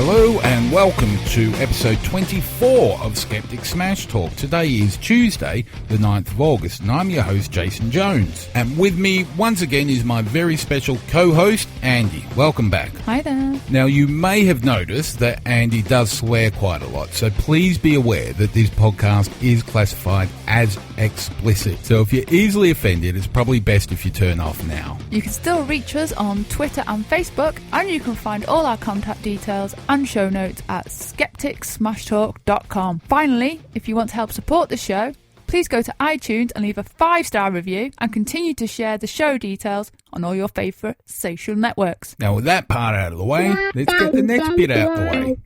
Hello and welcome to episode 24 of Skeptic Smash Talk. Today is Tuesday, the 9th of August, and I'm your host, Jason Jones. And with me, once again, is my very special co-host, Andy. Welcome back. Hi there. Now, you may have noticed that Andy does swear quite a lot, so please be aware that this podcast is classified as explicit. So if you're easily offended, it's probably best if you turn off now. You can still reach us on Twitter and Facebook, and you can find all our contact details and show notes at skepticsmashtalk.com. Finally, if you want to help support the show, please go to iTunes and leave a 5-star review and continue to share the show details on all your favourite social networks. Now, with that part out of the way, let's get the next bit out of the way.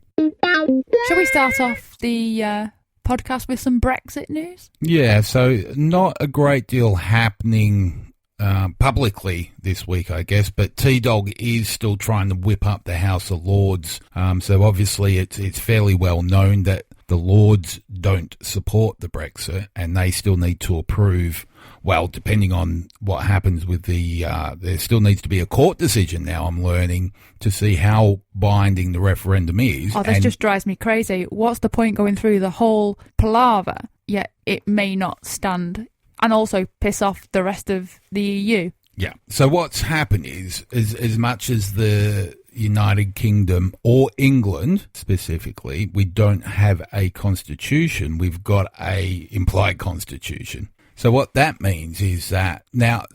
Shall we start off the podcast with some Brexit news? Yeah, so not a great deal happening publicly this week, I guess, but T-Dog is still trying to whip up the House of Lords. So obviously it's fairly well known that the Lords don't support the Brexit, and they still need to approve. Well, depending on what happens with there still needs to be a court decision now, I'm learning, to see how binding the referendum is. Oh, this just drives me crazy. What's the point going through the whole palaver, yet it may not stand, and also piss off the rest of the EU? Yeah. So what's happened is as much as the United Kingdom or England specifically, we don't have a constitution, we've got a implied constitution. So what that means is that now,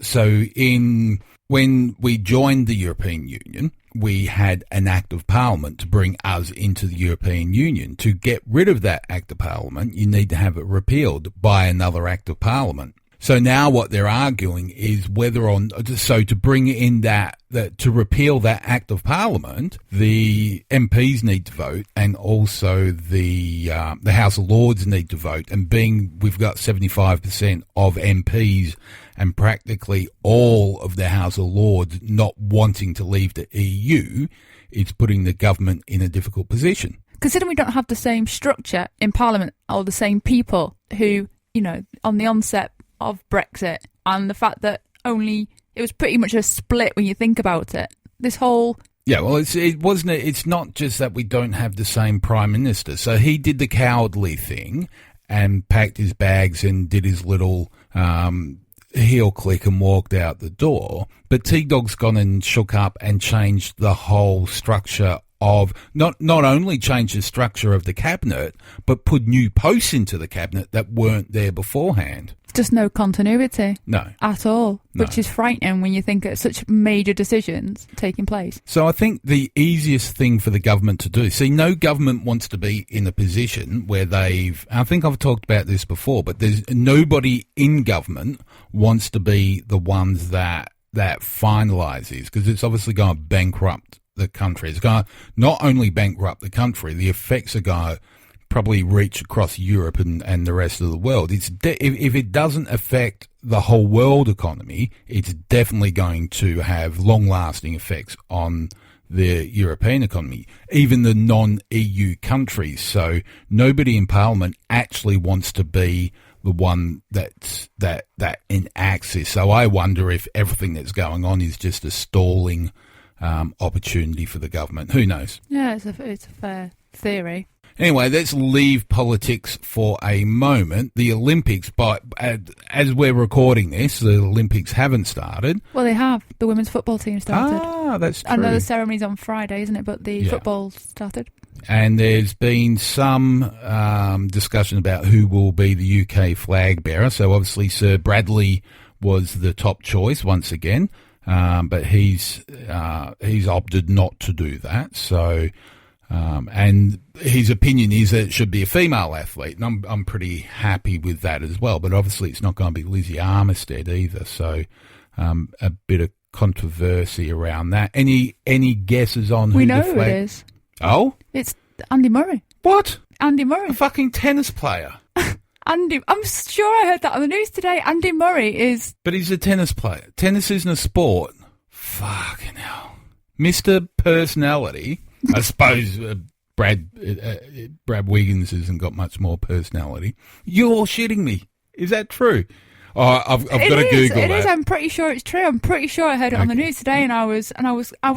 when we joined the European Union, we had an Act of Parliament to bring us into the European Union. To get rid of that Act of Parliament, you need to have it repealed by another Act of Parliament. So now what they're arguing is to bring in to repeal that Act of Parliament, the MPs need to vote, and also the House of Lords need to vote. And we've got 75% of MPs and practically all of the House of Lords not wanting to leave the EU, it's putting the government in a difficult position. Considering we don't have the same structure in Parliament or the same people who, on the onset of Brexit, and the fact that it was pretty much a split when you think about it. This whole... Yeah, well, it's not just that we don't have the same Prime Minister. So he did the cowardly thing and packed his bags and did his little heel click and walked out the door. But T-Dog's gone and shook up and changed the whole structure of not only changed the structure of the cabinet, but put new posts into the cabinet that weren't there beforehand. Just no continuity. No. At all. No. Which is frightening when you think of such major decisions taking place. So I think the easiest thing for the government to do, no government wants to be in a position where I think I've talked about this before, but there's nobody in government wants to be the ones that finalises, because it's obviously going to bankrupt the country. It's going to not only bankrupt the country, the effects are going to probably reach across Europe and the rest of the world. If it doesn't affect the whole world economy, it's definitely going to have long-lasting effects on the European economy, even the non-EU countries. So nobody in Parliament actually wants to be the one that enacts this. So I wonder if everything that's going on is just a stalling opportunity for the government. Who knows? Yeah, it's a fair theory. Anyway, let's leave politics for a moment. The Olympics, as we're recording this, the Olympics haven't started. Well, they have. The women's football team started. Ah, that's true. I know the ceremony's on Friday, isn't it? But the football started. And there's been some discussion about who will be the UK flag bearer. So obviously Sir Bradley was the top choice once again, but he's opted not to do that. So... and his opinion is that it should be a female athlete, and I'm pretty happy with that as well. But obviously, it's not going to be Lizzie Armistead either. So, a bit of controversy around that. Any guesses on who we know the flag? Who it is? Oh, it's Andy Murray. What? Andy Murray, a fucking tennis player. Andy, I'm sure I heard that on the news today. Andy Murray is, but he's a tennis player. Tennis isn't a sport. Fucking hell, Mr. Personality. I suppose Brad Wiggins hasn't got much more personality. You're shitting me. Is that true? Oh, I've got to Google that. It is. I'm pretty sure it's true. I'm pretty sure I heard it on the news today, and I was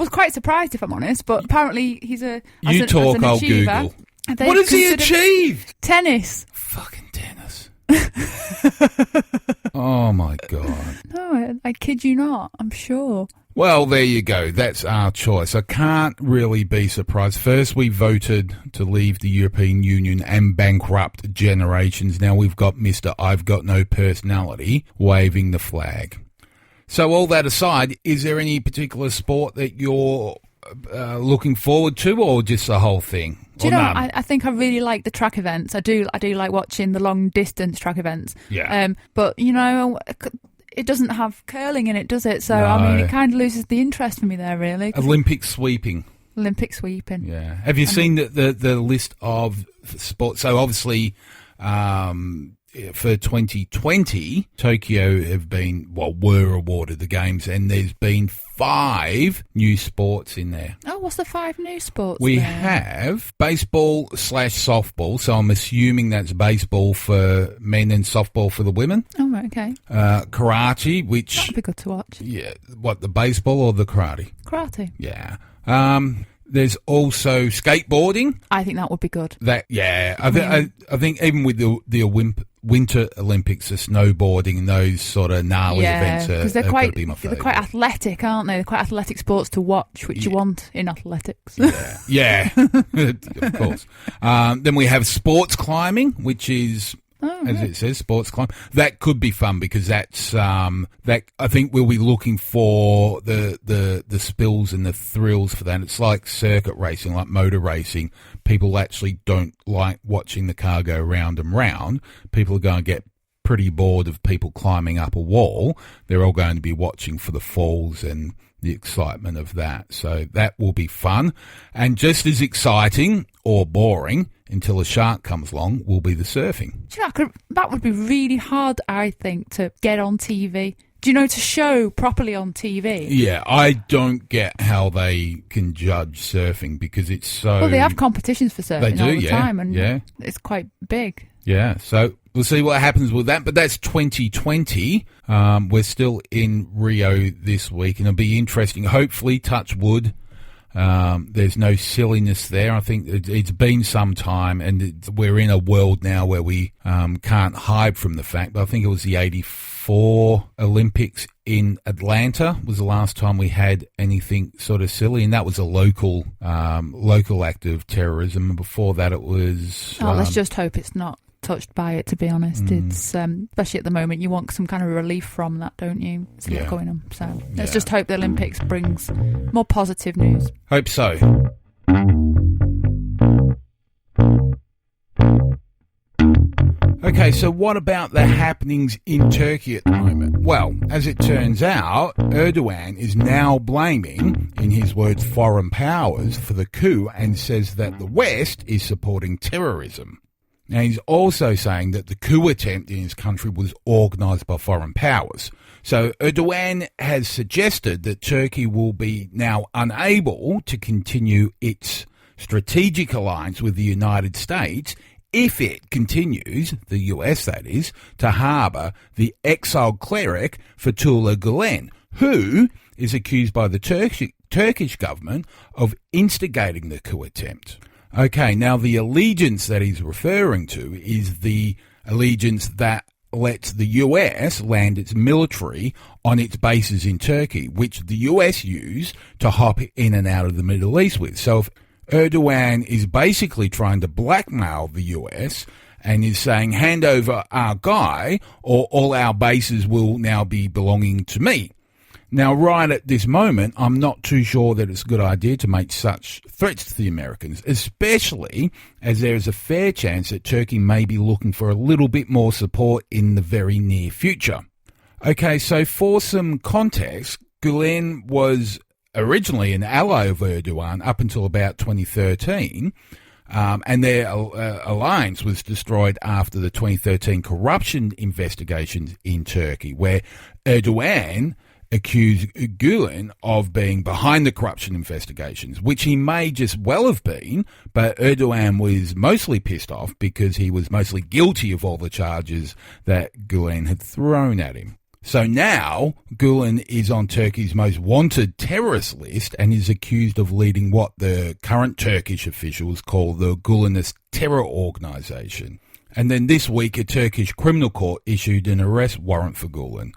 quite surprised, if I'm honest. But apparently, he's a you as talk. an I'll achiever, Google. What has he achieved? Tennis. Fucking tennis. Oh my God. No, I kid you not. I'm sure. Well, there you go. That's our choice. I can't really be surprised. First, we voted to leave the European Union and bankrupt generations. Now we've got Mr. I've Got No Personality waving the flag. So all that aside, is there any particular sport that you're looking forward to, or just the whole thing? Do you know, I think I really like the track events. I do like watching the long distance track events. Yeah. But, you know, it doesn't have curling in it, does it? So, No. I mean, it kind of loses the interest for me there, really. Olympic sweeping. Olympic sweeping. Yeah. Have you seen the list of sports? So obviously, for 2020, Tokyo were awarded the games, and there's been 5 new sports in there. Oh, what's the 5 new sports? We there? have baseball/softball, so I'm assuming that's baseball for men and softball for the women. Oh, right, okay. Karate, which... That'd be good to watch. Yeah, what, the baseball or the karate? Karate. Yeah. There's also skateboarding. I think that would be good. I think even with the Winter Olympics, the snowboarding and those sort of gnarly events because are going to be my they're favourite. quite athletic, aren't they? They're quite athletic sports to watch, which you want in athletics. Yeah, of course. Then we have sports climbing, which is... As it says, sports climb. That could be fun because that's that I think we'll be looking for the spills and the thrills for that. It's like circuit racing, like motor racing. People actually don't like watching the car go round and round. People are going to get pretty bored of people climbing up a wall. They're all going to be watching for the falls and the excitement of that. So that will be fun. And just as exciting or boring until a shark comes along will be the surfing. Do you know, that would be really hard, I think, to get on TV. Do you know, to show properly on TV? Yeah, I don't get how they can judge surfing because it's so... Well, they have competitions for surfing all the time, and yeah. It's quite big. Yeah, so we'll see what happens with that. But that's 2020. We're still in Rio this week, and it'll be interesting. Hopefully, touch wood, there's no silliness there. I think it's been some time, and we're in a world now where we can't hide from the fact. But I think it was the 84 Olympics in Atlanta was the last time we had anything sort of silly, and that was a local act of terrorism. And before that, it was... let's just hope it's not touched by it, to be honest. It's especially at the moment, you want some kind of relief from that, don't you? It's a lot going on. So let's just hope the Olympics brings more positive news. Hope so. Okay, so what about the happenings in Turkey at the moment? Well, as it turns out, Erdogan is now blaming, in his words, foreign powers for the coup and says that the West is supporting terrorism. Now, he's also saying that the coup attempt in his country was organised by foreign powers. So Erdogan has suggested that Turkey will be now unable to continue its strategic alliance with the United States if it continues, the US that is, to harbour the exiled cleric Fethullah Gulen, who is accused by the Turkish government of instigating the coup attempt. Okay, now the allegiance that he's referring to is the allegiance that lets the US land its military on its bases in Turkey, which the US use to hop in and out of the Middle East with. So if Erdogan is basically trying to blackmail the US and is saying, hand over our guy or all our bases will now be belonging to me. Now, right at this moment, I'm not too sure that it's a good idea to make such threats to the Americans, especially as there is a fair chance that Turkey may be looking for a little bit more support in the very near future. Okay, so for some context, Gulen was originally an ally of Erdogan up until about 2013, and their alliance was destroyed after the 2013 corruption investigations in Turkey, where Erdogan accused Gulen of being behind the corruption investigations, which he may just well have been, but Erdogan was mostly pissed off because he was mostly guilty of all the charges that Gulen had thrown at him. So now Gulen is on Turkey's most wanted terrorist list and is accused of leading what the current Turkish officials call the Gulenist terror organisation. And then this week a Turkish criminal court issued an arrest warrant for Gulen.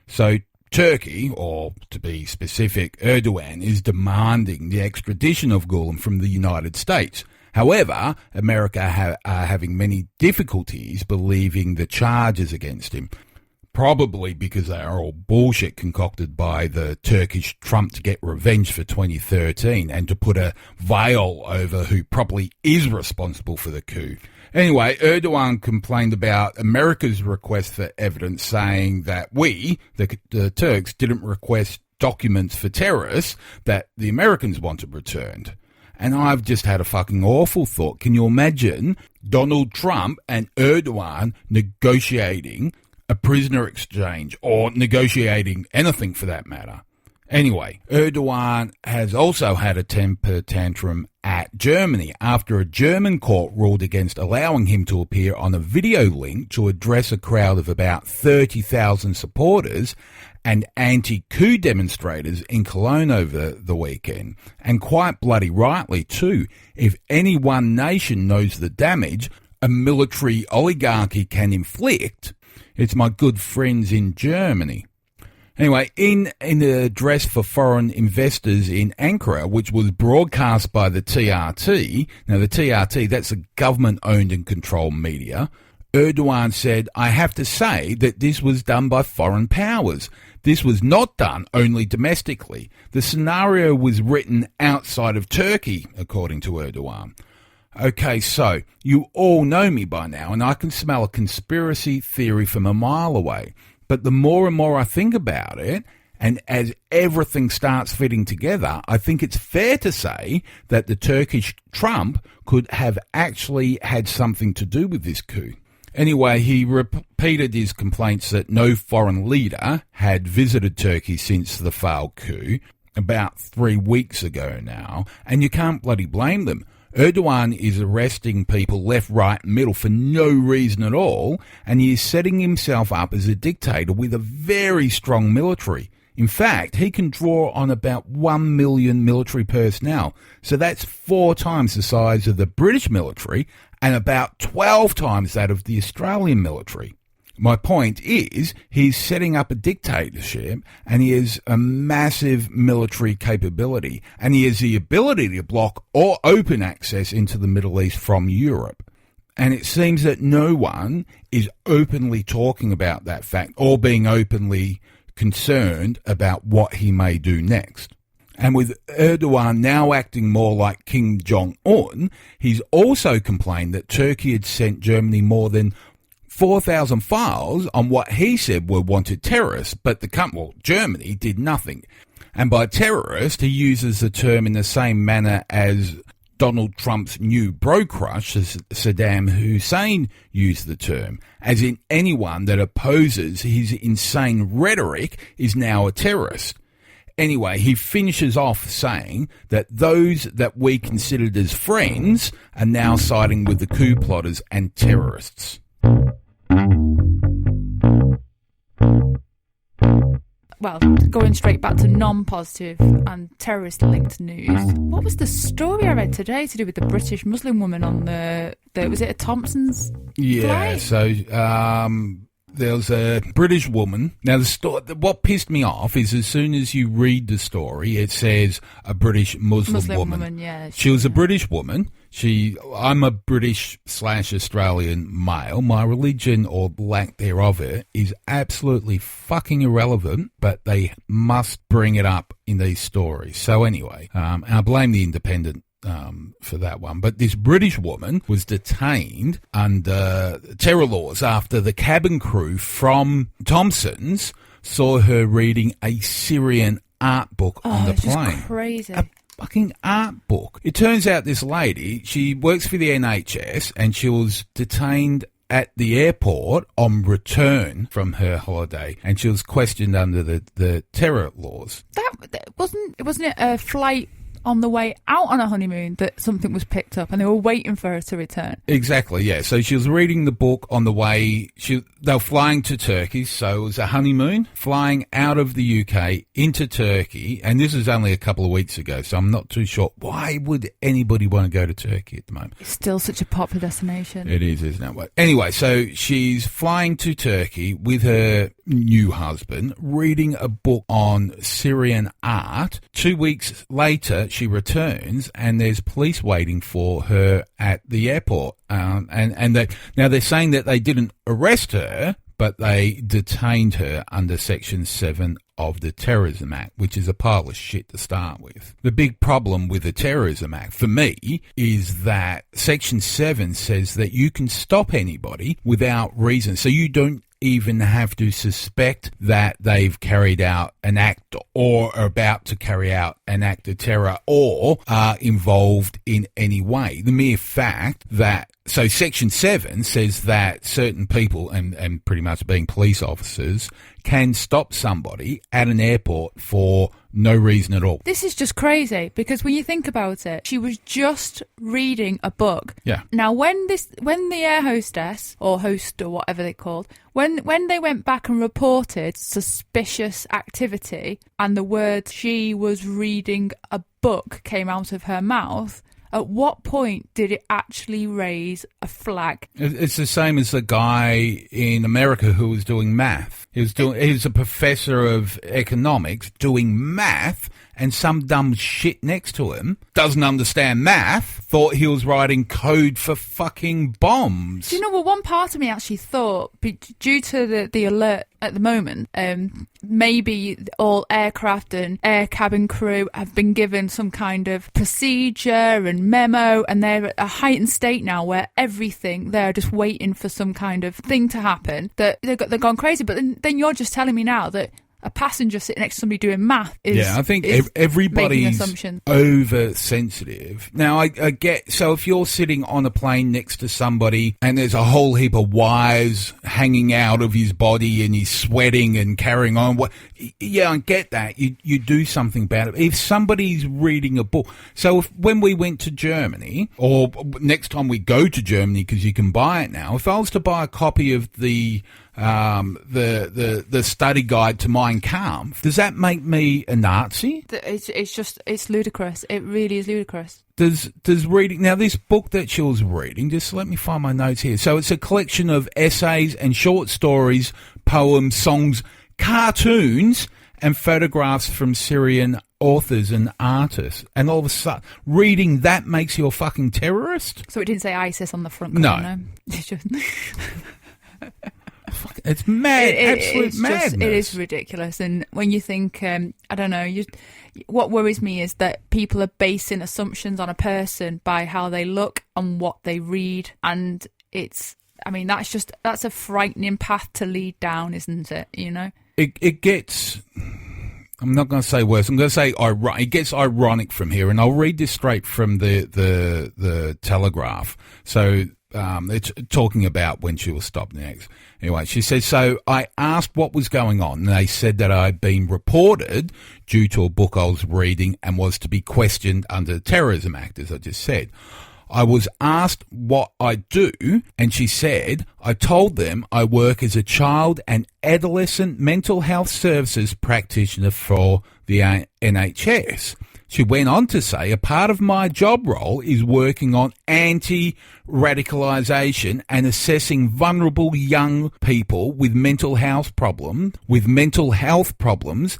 So Turkey, or to be specific, Erdogan, is demanding the extradition of Gulen from the United States. However, America are having many difficulties believing the charges against him. Probably because they are all bullshit concocted by the Turkish Trump to get revenge for 2013 and to put a veil over who probably is responsible for the coup. Anyway, Erdogan complained about America's request for evidence, saying that we, the Turks, didn't request documents for terrorists that the Americans wanted returned. And I've just had a fucking awful thought. Can you imagine Donald Trump and Erdogan negotiating a prisoner exchange, or negotiating anything for that matter? Anyway, Erdogan has also had a temper tantrum at Germany after a German court ruled against allowing him to appear on a video link to address a crowd of about 30,000 supporters and anti-coup demonstrators in Cologne over the weekend. And quite bloody rightly too. If any one nation knows the damage a military oligarchy can inflict, it's my good friends in Germany. Anyway, in an address for foreign investors in Ankara, which was broadcast by the TRT, now the TRT, that's a government-owned and controlled media, Erdogan said, "I have to say that this was done by foreign powers. This was not done only domestically. The scenario was written outside of Turkey," according to Erdogan. Okay, so you all know me by now, and I can smell a conspiracy theory from a mile away. But the more and more I think about it, and as everything starts fitting together, I think it's fair to say that the Turkish Trump could have actually had something to do with this coup. Anyway, he repeated his complaints that no foreign leader had visited Turkey since the failed coup, about 3 weeks ago now, and you can't bloody blame them. Erdogan is arresting people left, right, middle for no reason at all, and he is setting himself up as a dictator with a very strong military. In fact, he can draw on about 1 million military personnel, so that's 4 times the size of the British military and about 12 times that of the Australian military. My point is, he's setting up a dictatorship and he has a massive military capability and he has the ability to block or open access into the Middle East from Europe. And it seems that no one is openly talking about that fact or being openly concerned about what he may do next. And with Erdogan now acting more like Kim Jong-un, he's also complained that Turkey had sent Germany more than 4,000 files on what he said were wanted terrorists, but Germany did nothing. And by terrorist, he uses the term in the same manner as Donald Trump's new bro crush, as Saddam Hussein used the term, as in anyone that opposes his insane rhetoric is now a terrorist. Anyway, he finishes off saying that those that we considered as friends are now siding with the coup plotters and terrorists. Well, going straight back to non-positive and terrorist-linked news, what was the story I read today to do with the British Muslim woman on was it a Thompson's flight? So there was a British woman. Now, what pissed me off is as soon as you read the story, it says a British Muslim woman. Yeah, she was a British woman. I'm a British/Australian male. My religion, or lack thereof it, is absolutely fucking irrelevant, but they must bring it up in these stories. So anyway, and I blame the Independent for that one. But this British woman was detained under terror laws after the cabin crew from Thompson's saw her reading a Syrian art book on the plane. Just crazy. A fucking art book. It turns out this lady, she works for the NHS and she was detained at the airport on return from her holiday, and she was questioned under the terror laws. That wasn't it a flight on the way out on a honeymoon that something was picked up and they were waiting for her to return? Exactly, yeah. So she was reading the book on the way. They were flying to Turkey, so it was a honeymoon, flying out of the UK into Turkey, and this was only a couple of weeks ago, so I'm not too sure. Why would anybody want to go to Turkey at the moment? It's still such a popular destination. It is, isn't it? But anyway, so she's flying to Turkey with her new husband, reading a book on Syrian art. 2 weeks later, she returns, and there's police waiting for her at the airport. Now they're saying that they didn't arrest her, but they detained her under Section 7 of the Terrorism Act, which is a pile of shit to start with. The big problem with the Terrorism Act, for me, is that Section 7 says that you can stop anybody without reason. So you don't even have to suspect that they've carried out an act or are about to carry out an act of terror or are involved in any way. The mere fact that, so Section 7 says that certain people, and pretty much being police officers, can stop somebody at an airport for no reason at all. This is just crazy, because when you think about it, she was just reading a book. Yeah. Now, when the air hostess, or host, or whatever they called, when they went back and reported suspicious activity, and the words "she was reading a book" came out of her mouth, at what point did it actually raise a flag? It's the same as the guy in America who was doing math. He was a professor of economics doing math, and some dumb shit next to him doesn't understand math, thought he was writing code for fucking bombs. Do you know what? One part of me actually thought, due to the alert at the moment, maybe all aircraft and air cabin crew have been given some kind of procedure and memo, and they're at a heightened state now where they're just waiting for some kind of thing to happen, that they're gone crazy. But then you're just telling me now that a passenger sitting next to somebody doing math is... Yeah, I think everybody's oversensitive. Now, I get... So if you're sitting on a plane next to somebody and there's a whole heap of wires hanging out of his body and he's sweating and carrying on... Yeah, I get that. You do something about it. If somebody's reading a book... So when we went to Germany, or next time we go to Germany, because you can buy it now, if I was to buy a copy of the study guide to Mein Kampf, does that make me a Nazi? It's ludicrous. It really is ludicrous. Does reading, now this book that she was reading, just let me find my notes here. So it's a collection of essays and short stories, poems, songs, cartoons, and photographs from Syrian authors and artists. And all of a sudden, reading that makes you a fucking terrorist? So it didn't say ISIS on the front cover, no. It's just... It's mad, absolute madness. It is ridiculous. And when you think, I don't know, what worries me is that people are basing assumptions on a person by how they look and what they read. And that's a frightening path to lead down, isn't it? You know? It gets... I'm not going to say worse. I'm going to say it gets ironic from here. And I'll read this straight from the Telegraph. So... it's talking about when she was stopped next. Anyway, she says, so I asked what was going on, and they said that I'd been reported due to a book I was reading and was to be questioned under the Terrorism Act, as I just said. I was asked what I do, and she said, I told them I work as a child and adolescent mental health services practitioner for the NHS. She went on to say, a part of my job role is working on anti-radicalisation and assessing vulnerable young people with mental health problems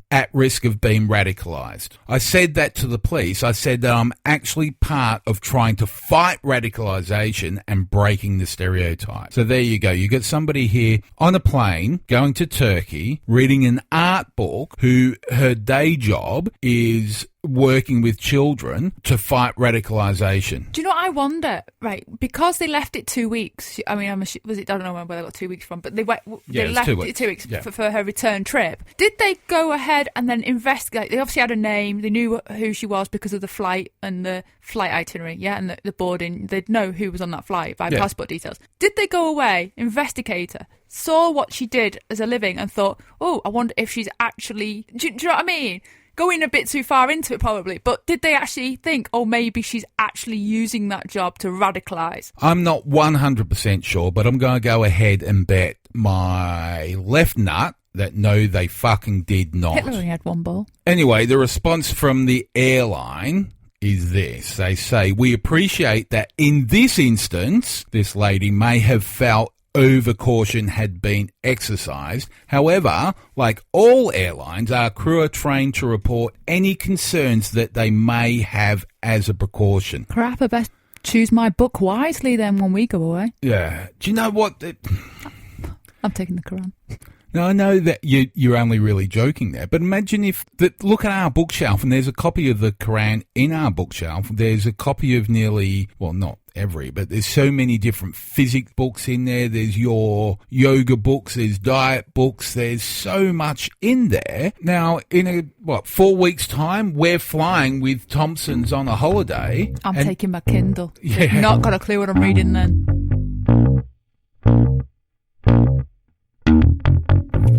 at risk of being radicalised. I said that to the police. I said that I'm actually part of trying to fight radicalisation and breaking the stereotype. So there you go. You got somebody here on a plane going to Turkey, reading an art book, who her day job is working with children to fight radicalisation. Do you know what I wonder? Right, because they left it 2 weeks. I mean, I don't know where they got 2 weeks from, but they left it 2 weeks for her return trip. Did they go ahead and then investigate? They obviously had a name. They knew who she was because of the flight and the flight itinerary, and the boarding. They'd know who was on that flight by passport details. Did they go away, investigate her, saw what she did as a living, and thought, oh, I wonder if she's actually... Do you know what I mean? Going a bit too far into it, probably. But did they actually think, oh, maybe she's actually using that job to radicalise? I'm not 100% sure, but I'm going to go ahead and bet my left nut that no, they fucking did not. Hitler only had one ball. Anyway, the response from the airline is this. They say, we appreciate that in this instance, this lady may have felt overcaution had been exercised. However, like all airlines, our crew are trained to report any concerns that they may have as a precaution. Crap, I best choose my book wisely then when we go away. Yeah. Do you know what? I'm taking the Quran. Now, I know that you're only really joking there, but imagine if... Look at our bookshelf, and there's a copy of the Quran in our bookshelf. There's a copy of nearly... Well, not every, but there's so many different physics books in there. There's your yoga books, there's diet books, there's so much in there. Now, in 4 weeks' time, we're flying with Thompsons on a holiday. I'm taking my Kindle. Yeah. Not got a clue what I'm reading then.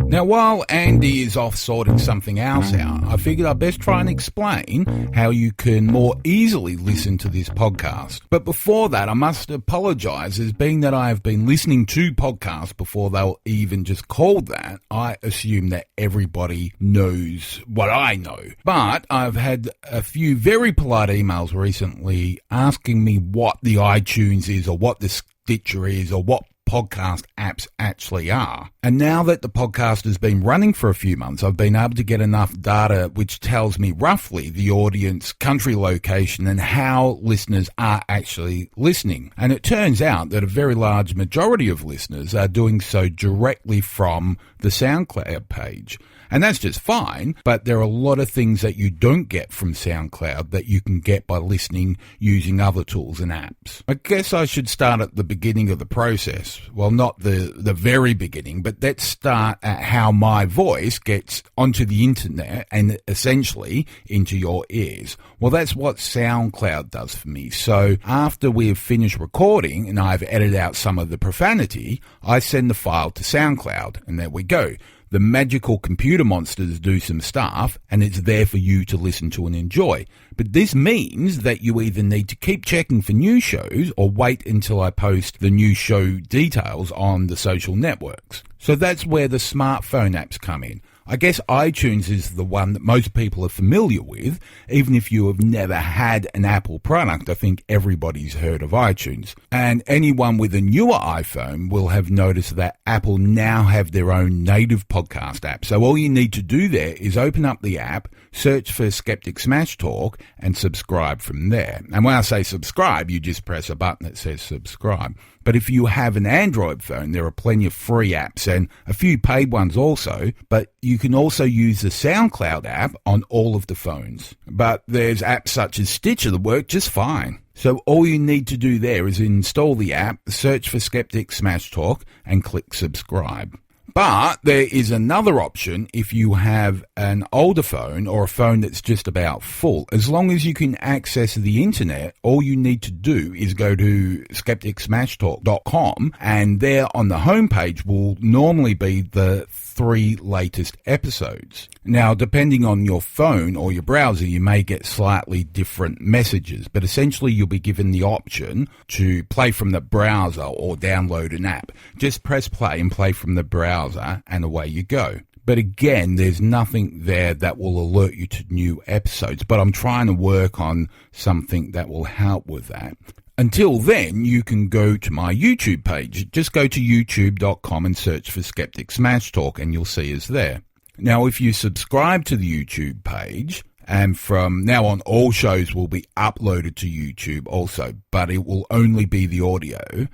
Now, while Andy is off sorting something else out, I figured I'd best try and explain how you can more easily listen to this podcast. But before that, I must apologise, as being that I have been listening to podcasts before they were even just called that, I assume that everybody knows what I know. But I've had a few very polite emails recently asking me what the iTunes is, or what the Stitcher is, or what podcast apps actually are. And now that the podcast has been running for a few months, I've been able to get enough data which tells me roughly the audience, country location, and how listeners are actually listening. And it turns out that a very large majority of listeners are doing so directly from the SoundCloud page. And that's just fine, but there are a lot of things that you don't get from SoundCloud that you can get by listening using other tools and apps. I guess I should start at the beginning of the process. Well, not the very beginning, but let's start at how my voice gets onto the internet and essentially into your ears. Well, that's what SoundCloud does for me. So after we have finished recording and I've edited out some of the profanity, I send the file to SoundCloud, and there we go. The magical computer monsters do some stuff, and it's there for you to listen to and enjoy. But this means that you either need to keep checking for new shows or wait until I post the new show details on the social networks. So that's where the smartphone apps come in. I guess iTunes is the one that most people are familiar with. Even if you have never had an Apple product, I think everybody's heard of iTunes. And anyone with a newer iPhone will have noticed that Apple now have their own native podcast app. So all you need to do there is open up the app, search for Skeptic Smash Talk, and subscribe from there. And when I say subscribe, you just press a button that says subscribe. But if you have an Android phone, there are plenty of free apps and a few paid ones also, but you can also use the SoundCloud app on all of the phones. But there's apps such as Stitcher that work just fine. So all you need to do there is install the app, search for Skeptic Smash Talk, and click subscribe. But there is another option if you have an older phone or a phone that's just about full. As long as you can access the internet, all you need to do is go to skepticsmashtalk.com, and there on the homepage will normally be the 3 latest episodes. Now, depending on your phone or your browser, you may get slightly different messages, but essentially you'll be given the option to play from the browser or download an app. Just press play and play from the browser, and away you go. But again, there's nothing there that will alert you to new episodes, but I'm trying to work on something that will help with that. Until then, you can go to my YouTube page. Just go to youtube.com and search for Skeptic Smash Talk, and you'll see us there. Now, if you subscribe to the YouTube page, and from now on, all shows will be uploaded to YouTube also, but it will only be the audio,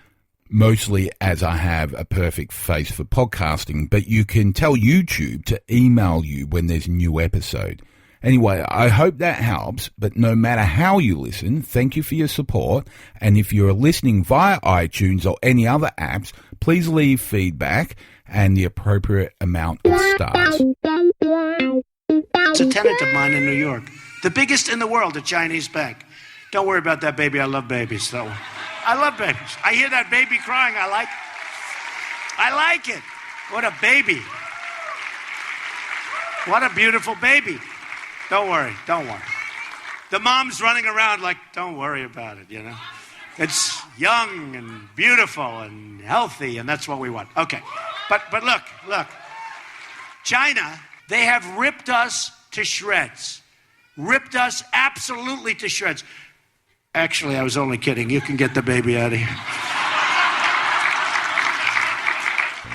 mostly as I have a perfect face for podcasting. But you can tell YouTube to email you when there's a new episode. Anyway, I hope that helps, but no matter how you listen, thank you for your support, and if you're listening via iTunes or any other apps, please leave feedback and the appropriate amount of stars. It's a tenant of mine in New York, the biggest in the world, a Chinese bank. Don't worry about that baby, I love babies. So, I love babies. I hear that baby crying, I like it. What a baby. What a beautiful baby. Don't worry. The mom's running around like, don't worry about it, you know. It's young and beautiful and healthy, and that's what we want. Okay, but look. China, they have ripped us to shreds. Ripped us absolutely to shreds. Actually, I was only kidding. You can get the baby out of here.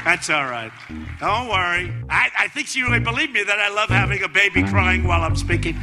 That's all right. Don't worry. I think she really believed me that I love having a baby crying while I'm speaking.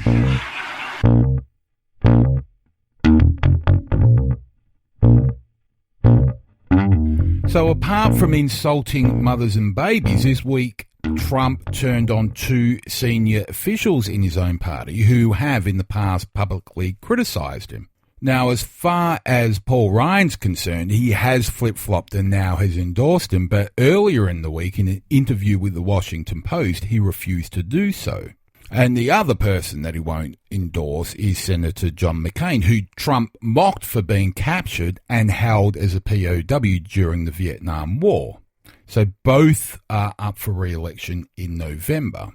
So apart from insulting mothers and babies, this week Trump turned on two senior officials in his own party who have in the past publicly criticised him. Now, as far as Paul Ryan's concerned, he has flip-flopped and now has endorsed him, but earlier in the week, in an interview with the Washington Post, he refused to do so. And the other person that he won't endorse is Senator John McCain, who Trump mocked for being captured and held as a POW during the Vietnam War. So both are up for re-election in November.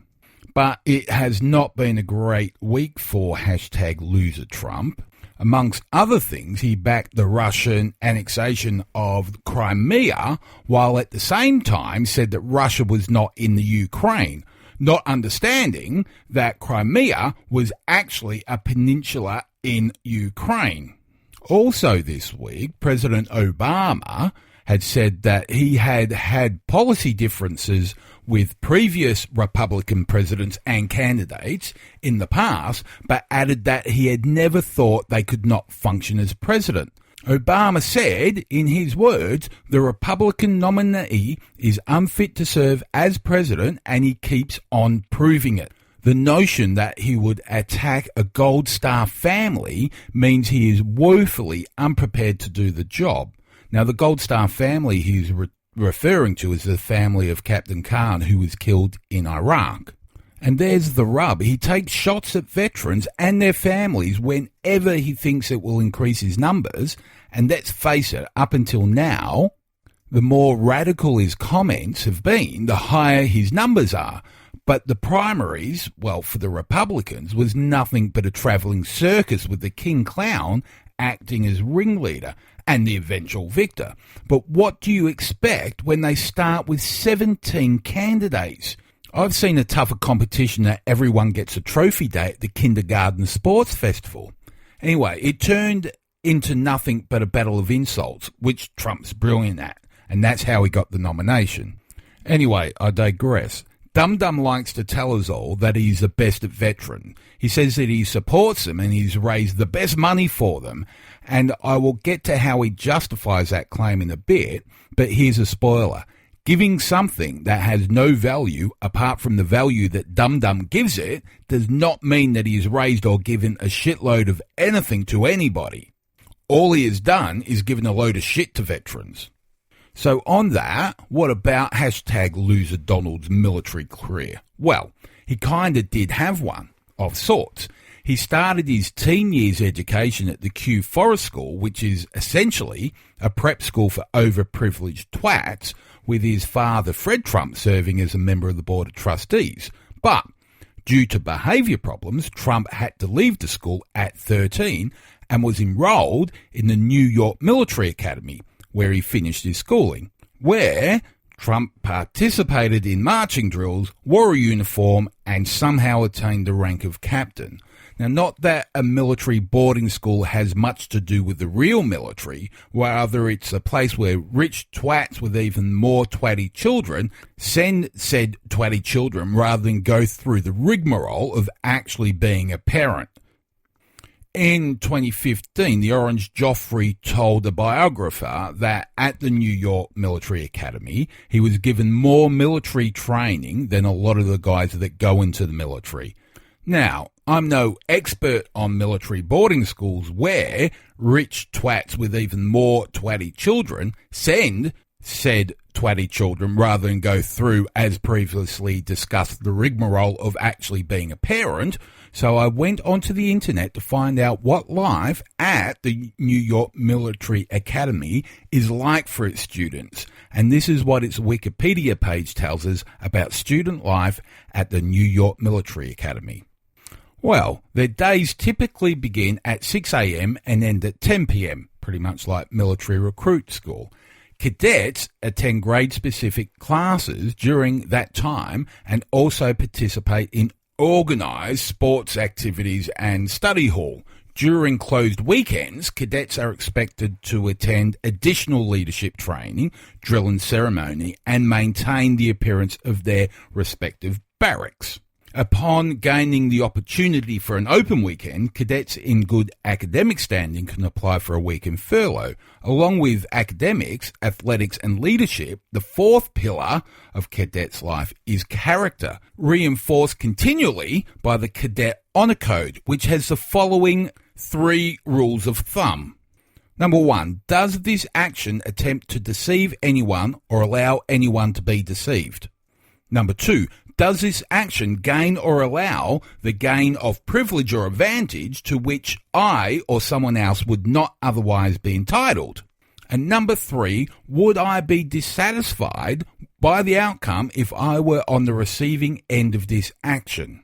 But it has not been a great week for #LoserTrump. Amongst other things, he backed the Russian annexation of Crimea, while at the same time said that Russia was not in the Ukraine, not understanding that Crimea was actually a peninsula in Ukraine. Also this week, President Obama had said that he had had policy differences with previous Republican presidents and candidates in the past, but added that he had never thought they could not function as president. Obama said, in his words, the Republican nominee is unfit to serve as president, and he keeps on proving it. The notion that he would attack a Gold Star family means he is woefully unprepared to do the job. Now, the Gold Star family he's referring to is the family of Captain Khan, who was killed in Iraq. And there's the rub. He takes shots at veterans and their families whenever he thinks it will increase his numbers. And let's face it, up until now, the more radical his comments have been, the higher his numbers are. But the primaries, well, for the Republicans, was nothing but a travelling circus with the king clown acting as ringleader and the eventual victor. But what do you expect when they start with 17 candidates? I've seen a tougher competition that everyone gets a trophy day at the kindergarten sports festival. Anyway, it turned into nothing but a battle of insults, which Trump's brilliant at, and that's how he got the nomination. Anyway, I digress. Dum Dum likes to tell us all that he's the best at veteran. He says that he supports them and he's raised the best money for them, and I will get to how he justifies that claim in a bit, but here's a spoiler. Giving something that has no value apart from the value that Dum Dum gives it does not mean that he has raised or given a shitload of anything to anybody. All he has done is given a load of shit to veterans. So on that, what about #LoserDonald's military career? Well, he kind of did have one, of sorts. He started his teen years education at the Kew Forest School, which is essentially a prep school for overprivileged twats, with his father, Fred Trump, serving as a member of the Board of Trustees. But due to behaviour problems, Trump had to leave the school at 13 and was enrolled in the New York Military Academy, where he finished his schooling, where Trump participated in marching drills, wore a uniform, and somehow attained the rank of captain. Now, not that a military boarding school has much to do with the real military, rather it's a place where rich twats with even more twatty children send said twatty children rather than go through the rigmarole of actually being a parent. In 2015, the Orange Joffrey told a biographer that at the New York Military Academy, he was given more military training than a lot of the guys that go into the military. Now, I'm no expert on military boarding schools where rich twats with even more twatty children send said twatty children rather than go through, as previously discussed, the rigmarole of actually being a parent. So I went onto the internet to find out what life at the New York Military Academy is like for its students. And this is what its Wikipedia page tells us about student life at the New York Military Academy. Well, their days typically begin at 6 a.m. and end at 10 p.m, pretty much like military recruit school. Cadets attend grade-specific classes during that time and also participate in organised sports activities and study hall. During closed weekends, cadets are expected to attend additional leadership training, drill and ceremony, and maintain the appearance of their respective barracks. Upon gaining the opportunity for an open weekend, cadets in good academic standing can apply for a weekend furlough. Along with academics, athletics and leadership, the fourth pillar of cadets' life is character, reinforced continually by the Cadet Honor Code, which has the following 3 rules of thumb. Number 1, does this action attempt to deceive anyone or allow anyone to be deceived? Number 2, does this action gain or allow the gain of privilege or advantage to which I or someone else would not otherwise be entitled? And number 3, would I be dissatisfied by the outcome if I were on the receiving end of this action?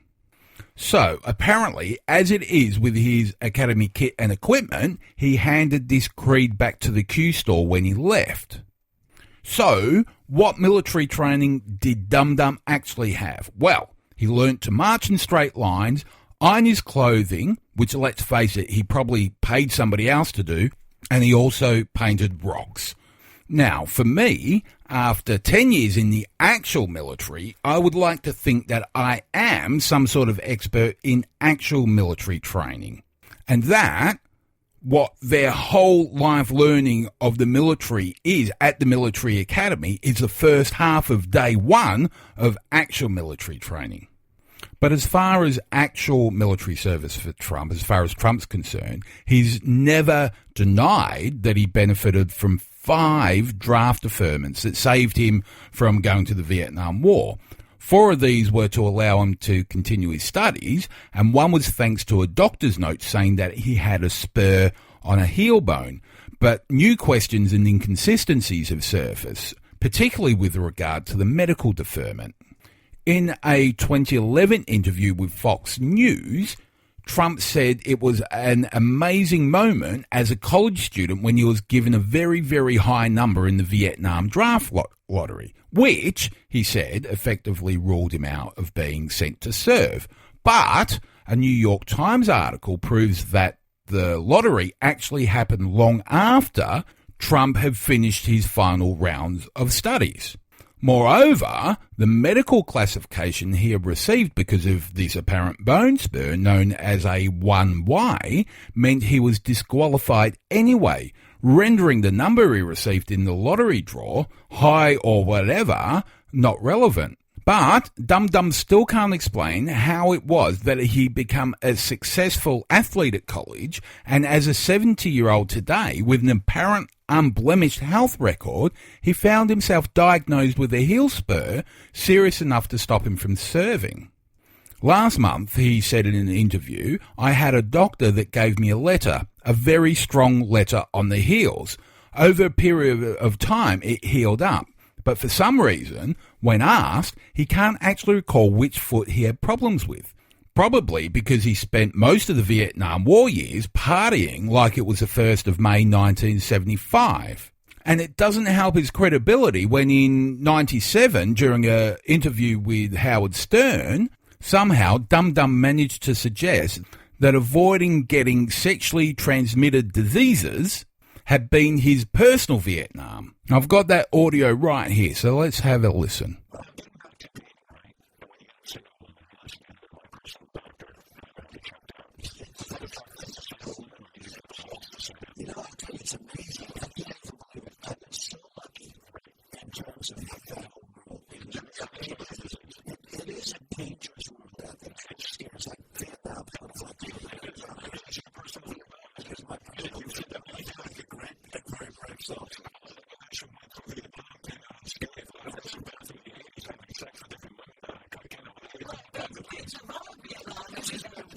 So, apparently, as it is with his academy kit and equipment, he handed this creed back to the Q store when he left. So, what military training did Dum Dum actually have? Well, he learnt to march in straight lines, iron his clothing, which, let's face it, he probably paid somebody else to do, and he also painted rocks. Now, for me, after 10 years in the actual military, I would like to think that I am some sort of expert in actual military training. And that what their whole life learning of the military is at the military academy is the first half of day 1 of actual military training. But as far as actual military service for Trump, as far as Trump's concerned, he's never denied that he benefited from 5 draft deferments that saved him from going to the Vietnam War. 4 of these were to allow him to continue his studies, and 1 was thanks to a doctor's note saying that he had a spur on a heel bone. But new questions and inconsistencies have surfaced, particularly with regard to the medical deferment. In a 2011 interview with Fox News, Trump said it was an amazing moment as a college student when he was given a very, very high number in the Vietnam draft lottery, which, he said, effectively ruled him out of being sent to serve. But a New York Times article proves that the lottery actually happened long after Trump had finished his final rounds of studies. Moreover, the medical classification he had received because of this apparent bone spur, known as a 1Y, meant he was disqualified anyway, rendering the number he received in the lottery draw, high or whatever, not relevant. But Dum Dum still can't explain how it was that he became a successful athlete at college, and as a 70-year-old today with an apparent unblemished health record, he found himself diagnosed with a heel spur serious enough to stop him from serving. Last month, he said in an interview, I had a doctor that gave me a letter, a very strong letter on the heels. Over a period of time, it healed up. But for some reason, when asked, he can't actually recall which foot he had problems with. Probably because he spent most of the Vietnam War years partying like it was the 1st of May 1975. And it doesn't help his credibility when in 97, during an interview with Howard Stern, somehow Dum Dum managed to suggest that avoiding getting sexually transmitted diseases had been his personal Vietnam. I've got that audio right here, so let's have a listen. It's amazing. I'm so lucky in terms of the whole world. It is a dangerous world out there. It scares like Vietnam.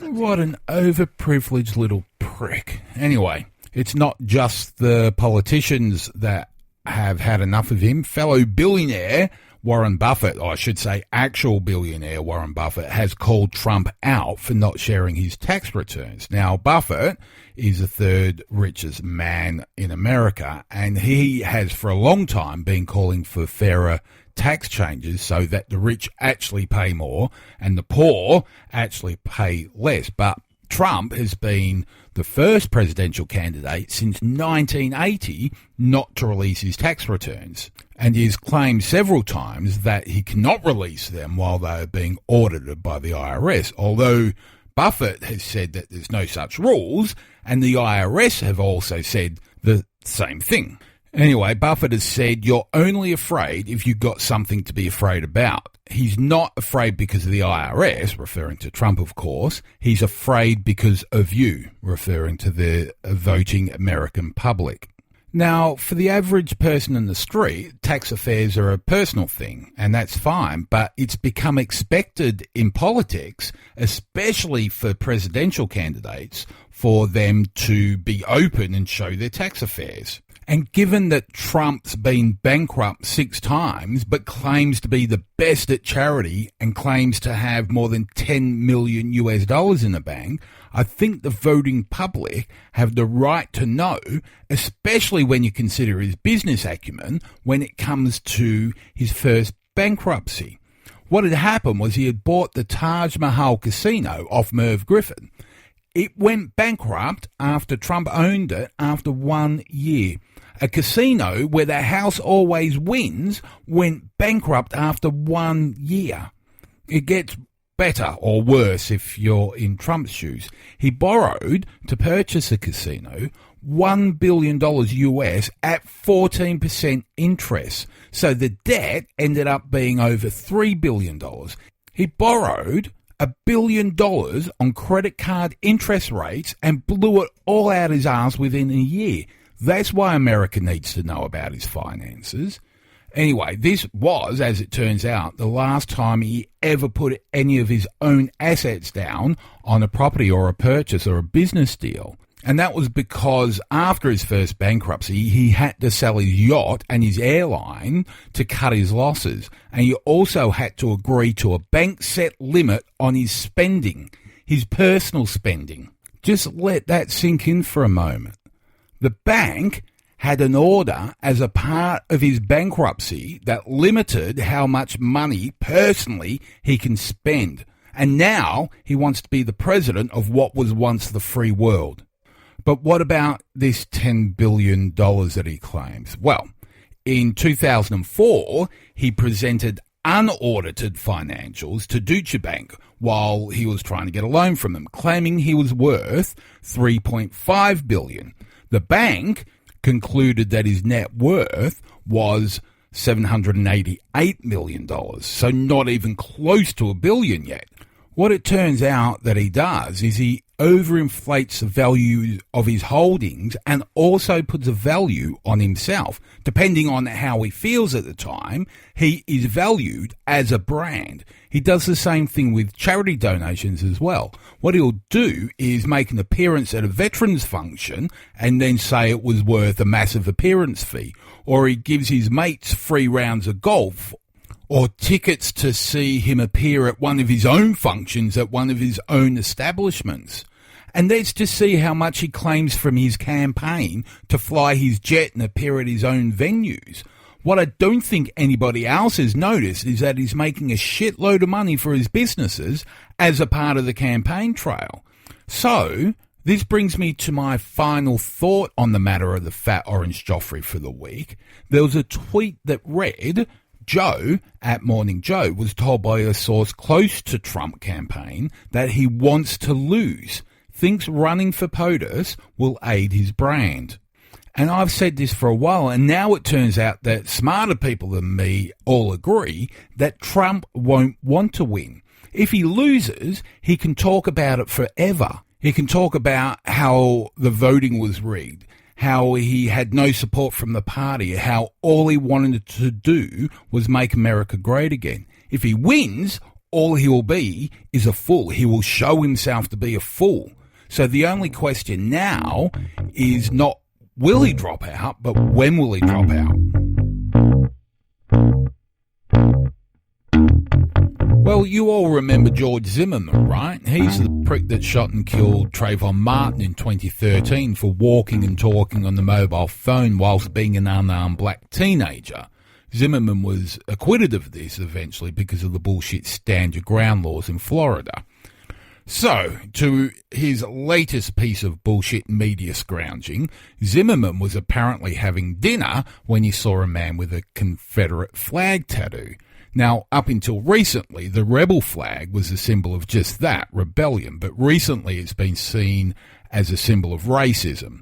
What an overprivileged little prick. Anyway, it's not just the politicians that have had enough of him. Fellow billionaire Warren Buffett, or I should say actual billionaire Warren Buffett, has called Trump out for not sharing his tax returns. Now, Buffett is the third richest man in America, and he has for a long time been calling for fairer tax changes so that the rich actually pay more and the poor actually pay less. But Trump has been the first presidential candidate since 1980 not to release his tax returns. And he has claimed several times that he cannot release them while they are being audited by the IRS, although Buffett has said that there's no such rules, and the IRS have also said the same thing. Anyway, Buffett has said you're only afraid if you've got something to be afraid about. He's not afraid because of the IRS, referring to Trump, of course. He's afraid because of you, referring to the voting American public. Now, for the average person in the street, tax affairs are a personal thing, and that's fine, but it's become expected in politics, especially for presidential candidates, for them to be open and show their tax affairs. And given that Trump's been bankrupt 6 times, but claims to be the best at charity and claims to have more than $10 million in the bank, I think the voting public have the right to know, especially when you consider his business acumen when it comes to his first bankruptcy. What had happened was he had bought the Taj Mahal casino off Merv Griffin. It went bankrupt after Trump owned it after 1 year. A casino where the house always wins went bankrupt after 1 year. It gets better or worse if you're in Trump's shoes. He borrowed to purchase a casino $1 billion US at 14% interest. So the debt ended up being over $3 billion. He borrowed $1 billion on credit card interest rates and blew it all out his arse within a year. That's why America needs to know about his finances. Anyway, this was, as it turns out, the last time he ever put any of his own assets down on a property or a purchase or a business deal. And that was because after his first bankruptcy, he had to sell his yacht and his airline to cut his losses. And he also had to agree to a bank set limit on his spending, his personal spending. Just let that sink in for a moment. The bank had an order as a part of his bankruptcy that limited how much money personally he can spend. And now he wants to be the president of what was once the free world. But what about this $10 billion that he claims? Well, in 2004, he presented unaudited financials to Deutsche Bank while he was trying to get a loan from them, claiming he was worth $3.5 billion. The bank concluded that his net worth was $788 million, so not even close to $1 billion yet. What it turns out that he does is he overinflates the value of his holdings and also puts a value on himself. Depending on how he feels at the time, he is valued as a brand. He does the same thing with charity donations as well. What he'll do is make an appearance at a veterans function and then say it was worth a massive appearance fee. Or he gives his mates free rounds of golf or tickets to see him appear at one of his own functions at one of his own establishments. And let's just see how much he claims from his campaign to fly his jet and appear at his own venues. What I don't think anybody else has noticed is that he's making a shitload of money for his businesses as a part of the campaign trail. So, this brings me to my final thought on the matter of the fat orange Joffrey for the week. There was a tweet that read, Joe at Morning Joe was told by a source close to Trump campaign that he wants to lose, thinks running for POTUS will aid his brand. And I've said this for a while, and now it turns out that smarter people than me all agree that Trump won't want to win. If he loses, he can talk about it forever. He can talk about how the voting was rigged, how he had no support from the party, how all he wanted to do was make America great again. If he wins, all he will be is a fool. He will show himself to be a fool. So the only question now is not will he drop out, but when will he drop out? Well, you all remember George Zimmerman, right? He's the prick that shot and killed Trayvon Martin in 2013 for walking and talking on the mobile phone whilst being an unarmed black teenager. Zimmerman was acquitted of this eventually because of the bullshit stand your ground laws in Florida. So, to his latest piece of bullshit media scrounging, Zimmerman was apparently having dinner when he saw a man with a Confederate flag tattoo. Now, up until recently, the rebel flag was a symbol of just that, rebellion, but recently it's been seen as a symbol of racism.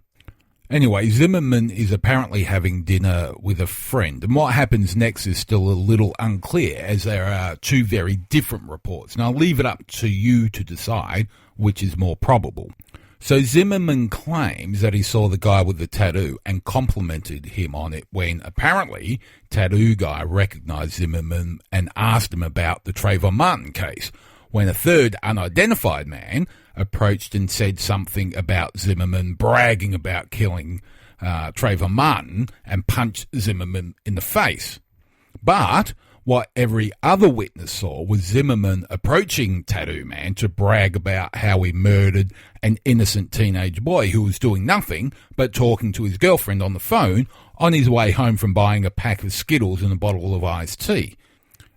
Anyway, Zimmerman is apparently having dinner with a friend, and what happens next is still a little unclear, as there are two very different reports, and I'll leave it up to you to decide which is more probable. So Zimmerman claims that he saw the guy with the tattoo and complimented him on it when apparently tattoo guy recognised Zimmerman and asked him about the Trayvon Martin case, when a third unidentified man approached and said something about Zimmerman bragging about killing Trayvon Martin and punched Zimmerman in the face. But what every other witness saw was Zimmerman approaching Tattoo Man to brag about how he murdered an innocent teenage boy who was doing nothing but talking to his girlfriend on the phone on his way home from buying a pack of Skittles and a bottle of iced tea.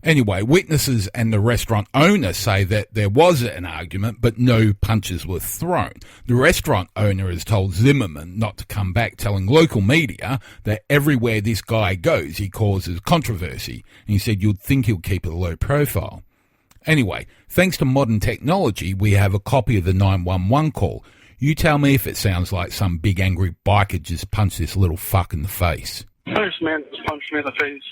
Anyway, witnesses and the restaurant owner say that there was an argument, but no punches were thrown. The restaurant owner has told Zimmerman not to come back, telling local media that everywhere this guy goes, he causes controversy. And he said you'd think he'll keep a low profile. Anyway, thanks to modern technology, we have a copy of the 911 call. You tell me if it sounds like some big angry biker just punched this little fuck in the face. This man just punched me in the face.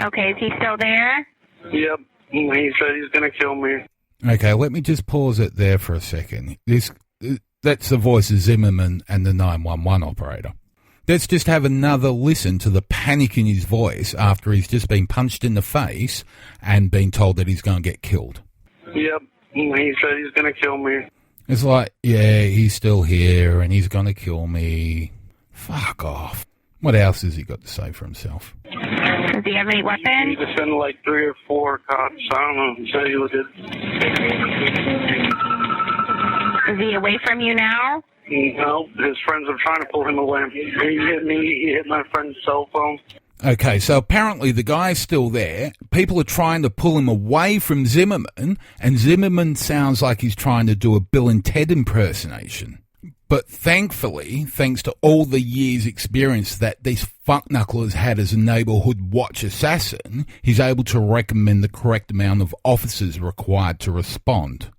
Okay, is he still there? Yep. He said he's going to kill me. Okay, let me just pause it there for a second. That's the voice of Zimmerman and the 911 operator. Let's just have another listen to the panic in his voice after he's just been punched in the face and been told that he's going to get killed. Yep. He said he's going to kill me. It's like, yeah, he's still here and he's going to kill me. Fuck off. What else has he got to say for himself? Does he have any weapons? He just sent like 3 or 4 cops. I don't know. He said he was good. Is he away from you now? No, his friends are trying to pull him away. He hit me. He hit my friend's cell phone. Okay, so apparently the guy's still there. People are trying to pull him away from Zimmerman, and Zimmerman sounds like he's trying to do a Bill and Ted impersonation. But thankfully, thanks to all the years' experience that this fuckknuckle has had as a neighbourhood watch assassin, he's able to recommend the correct amount of officers required to respond.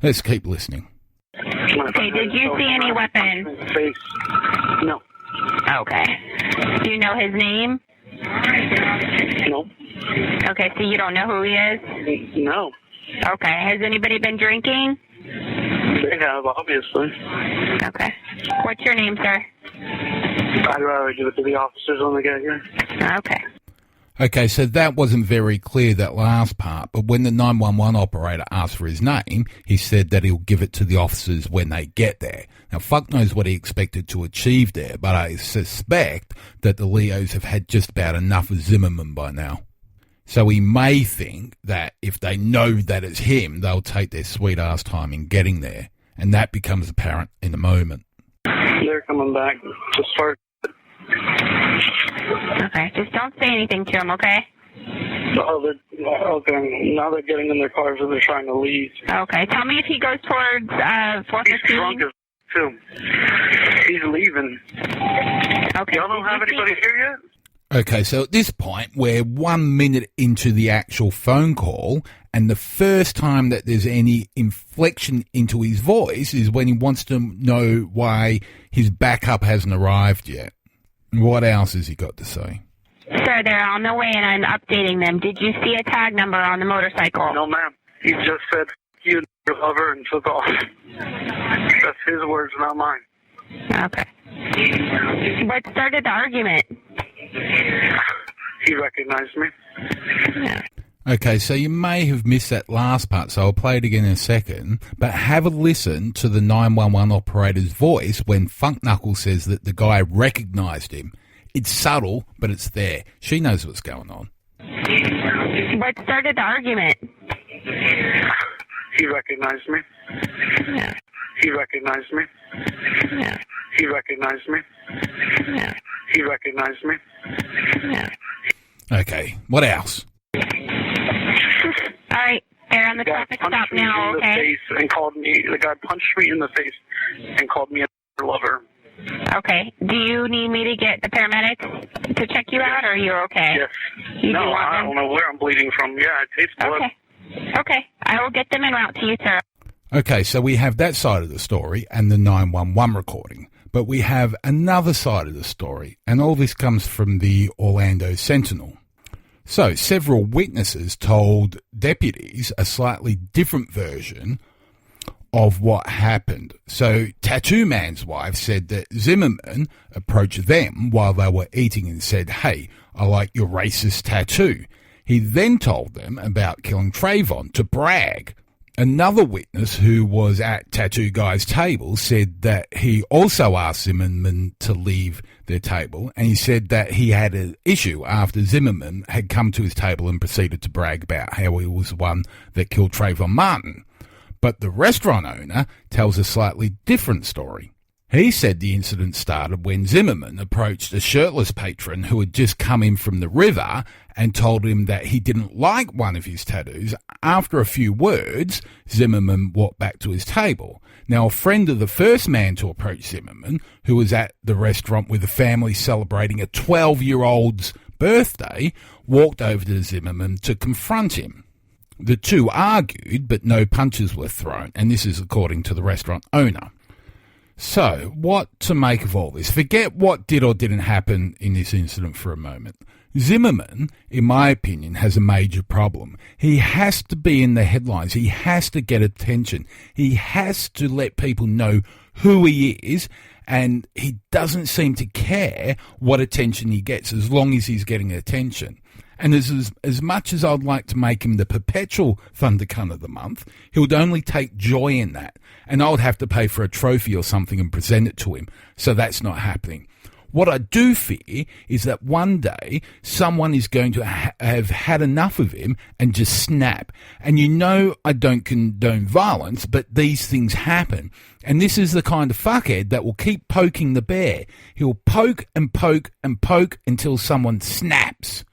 Let's keep listening. Okay, did you see any weapons? Face. No. Okay. Do you know his name? Nope. Okay, so you don't know who he is? No. Okay, has anybody been drinking? They have, obviously. Okay. What's your name, sir? I'd rather give it to the officers when they get here. Okay. Okay, so that wasn't very clear, that last part, but when the 911 operator asked for his name, he said that he'll give it to the officers when they get there. Now, fuck knows what he expected to achieve there, but I suspect that the Leos have had just about enough of Zimmerman by now. So he may think that if they know that it's him, they'll take their sweet-ass time in getting there, and that becomes apparent in a moment. They're coming back to start. Okay, just don't say anything to him, okay? Okay, now they're getting in their cars and they're trying to leave. Okay, tell me if he goes towards 415. He's drunk as too. He's leaving. Okay. Y'all don't have anybody here yet? Okay, so at this point, we're 1 minute into the actual phone call, and the first time that there's any inflection into his voice is when he wants to know why his backup hasn't arrived yet. What else has he got to say? Sir, they're on the way and I'm updating them. Did you see a tag number on the motorcycle? No, ma'am. He just said, you love her, and took off. That's his words, not mine. Okay. What started the argument? He recognized me. Okay, so you may have missed that last part, so I'll play it again in a second, but have a listen to the 911 operator's voice when Funk Knuckles says that the guy recognised him. It's subtle, but it's there. She knows what's going on. What started the argument? He recognized me. Yeah. He recognized me. Yeah. He recognized me. Yeah. He recognized me. Yeah. Okay, what else? All right, they're on the The guy traffic punched stop me now, in the okay? face and called me. The guy punched me in the face and called me a lover. Okay. Do you need me to get the paramedics to check you out, or are you okay? Yes. You do No, want I them? don't know where I'm bleeding from. Yeah, I taste blood. Okay. Okay. I will get them en route to you, sir. Okay, so we have that side of the story and the 911 recording, but we have another side of the story, and all this comes from the Orlando Sentinel. So, several witnesses told deputies a slightly different version of what happened. So, Tattoo Man's wife said that Zimmerman approached them while they were eating and said, "Hey, I like your racist tattoo." He then told them about killing Trayvon to brag. Another witness who was at Tattoo Guy's table said that he also asked Zimmerman to leave their table, and he said that he had an issue after Zimmerman had come to his table and proceeded to brag about how he was the one that killed Trayvon Martin. But the restaurant owner tells a slightly different story. He said the incident started when Zimmerman approached a shirtless patron who had just come in from the river and told him that he didn't like one of his tattoos. After a few words, Zimmerman walked back to his table. Now, a friend of the first man to approach Zimmerman, who was at the restaurant with a family celebrating a 12-year-old's birthday, walked over to Zimmerman to confront him. The two argued, but no punches were thrown, and this is according to the restaurant owner. So, what to make of all this? Forget what did or didn't happen in this incident for a moment. Zimmerman, in my opinion, has a major problem. He has to be in the headlines. He has to get attention. He has to let people know who he is, and he doesn't seem to care what attention he gets as long as he's getting attention. And as much as I'd like to make him the perpetual Thunder Cunt of the Month, he would only take joy in that. And I would have to pay for a trophy or something and present it to him. So that's not happening. What I do fear is that one day someone is going to have had enough of him and just snap. And you know I don't condone violence, but these things happen. And this is the kind of fuckhead that will keep poking the bear. He'll poke and poke and poke until someone snaps.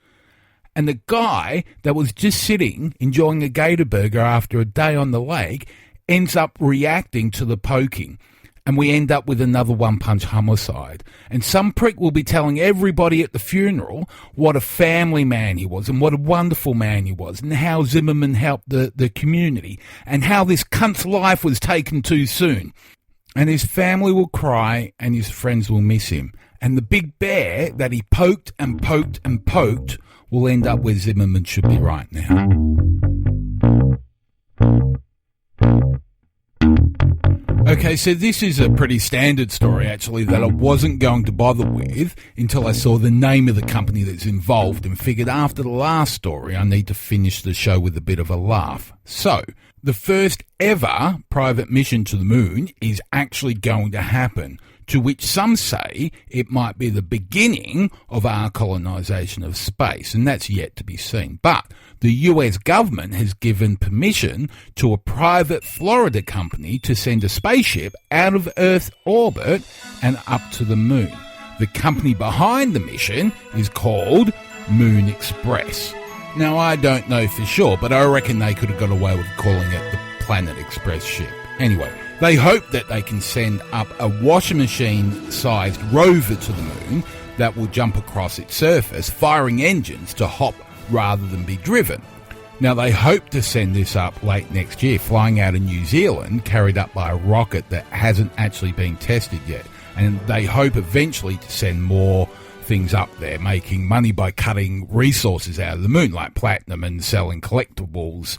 And the guy that was just sitting, enjoying a gator burger after a day on the lake, ends up reacting to the poking. And we end up with another one-punch homicide. And some prick will be telling everybody at the funeral what a family man he was and what a wonderful man he was and how Zimmerman helped the community and how this cunt's life was taken too soon. And his family will cry and his friends will miss him. And the big bear that he poked and poked and poked will end up where Zimmerman should be right now. Okay, so this is a pretty standard story, actually, that I wasn't going to bother with until I saw the name of the company that's involved and figured after the last story I need to finish the show with a bit of a laugh. So, the first ever private mission to the moon is actually going to happen, to which some say it might be the beginning of our colonisation of space, and that's yet to be seen. But the US government has given permission to a private Florida company to send a spaceship out of Earth's orbit and up to the moon. The company behind the mission is called Moon Express. Now, I don't know for sure, but I reckon they could have got away with calling it the Planet Express ship. Anyway, they hope that they can send up a washing machine-sized rover to the moon that will jump across its surface, firing engines to hop rather than be driven. Now, they hope to send this up late next year, flying out of New Zealand, carried up by a rocket that hasn't actually been tested yet. And they hope eventually to send more things up there, making money by cutting resources out of the moon, like platinum, and selling collectibles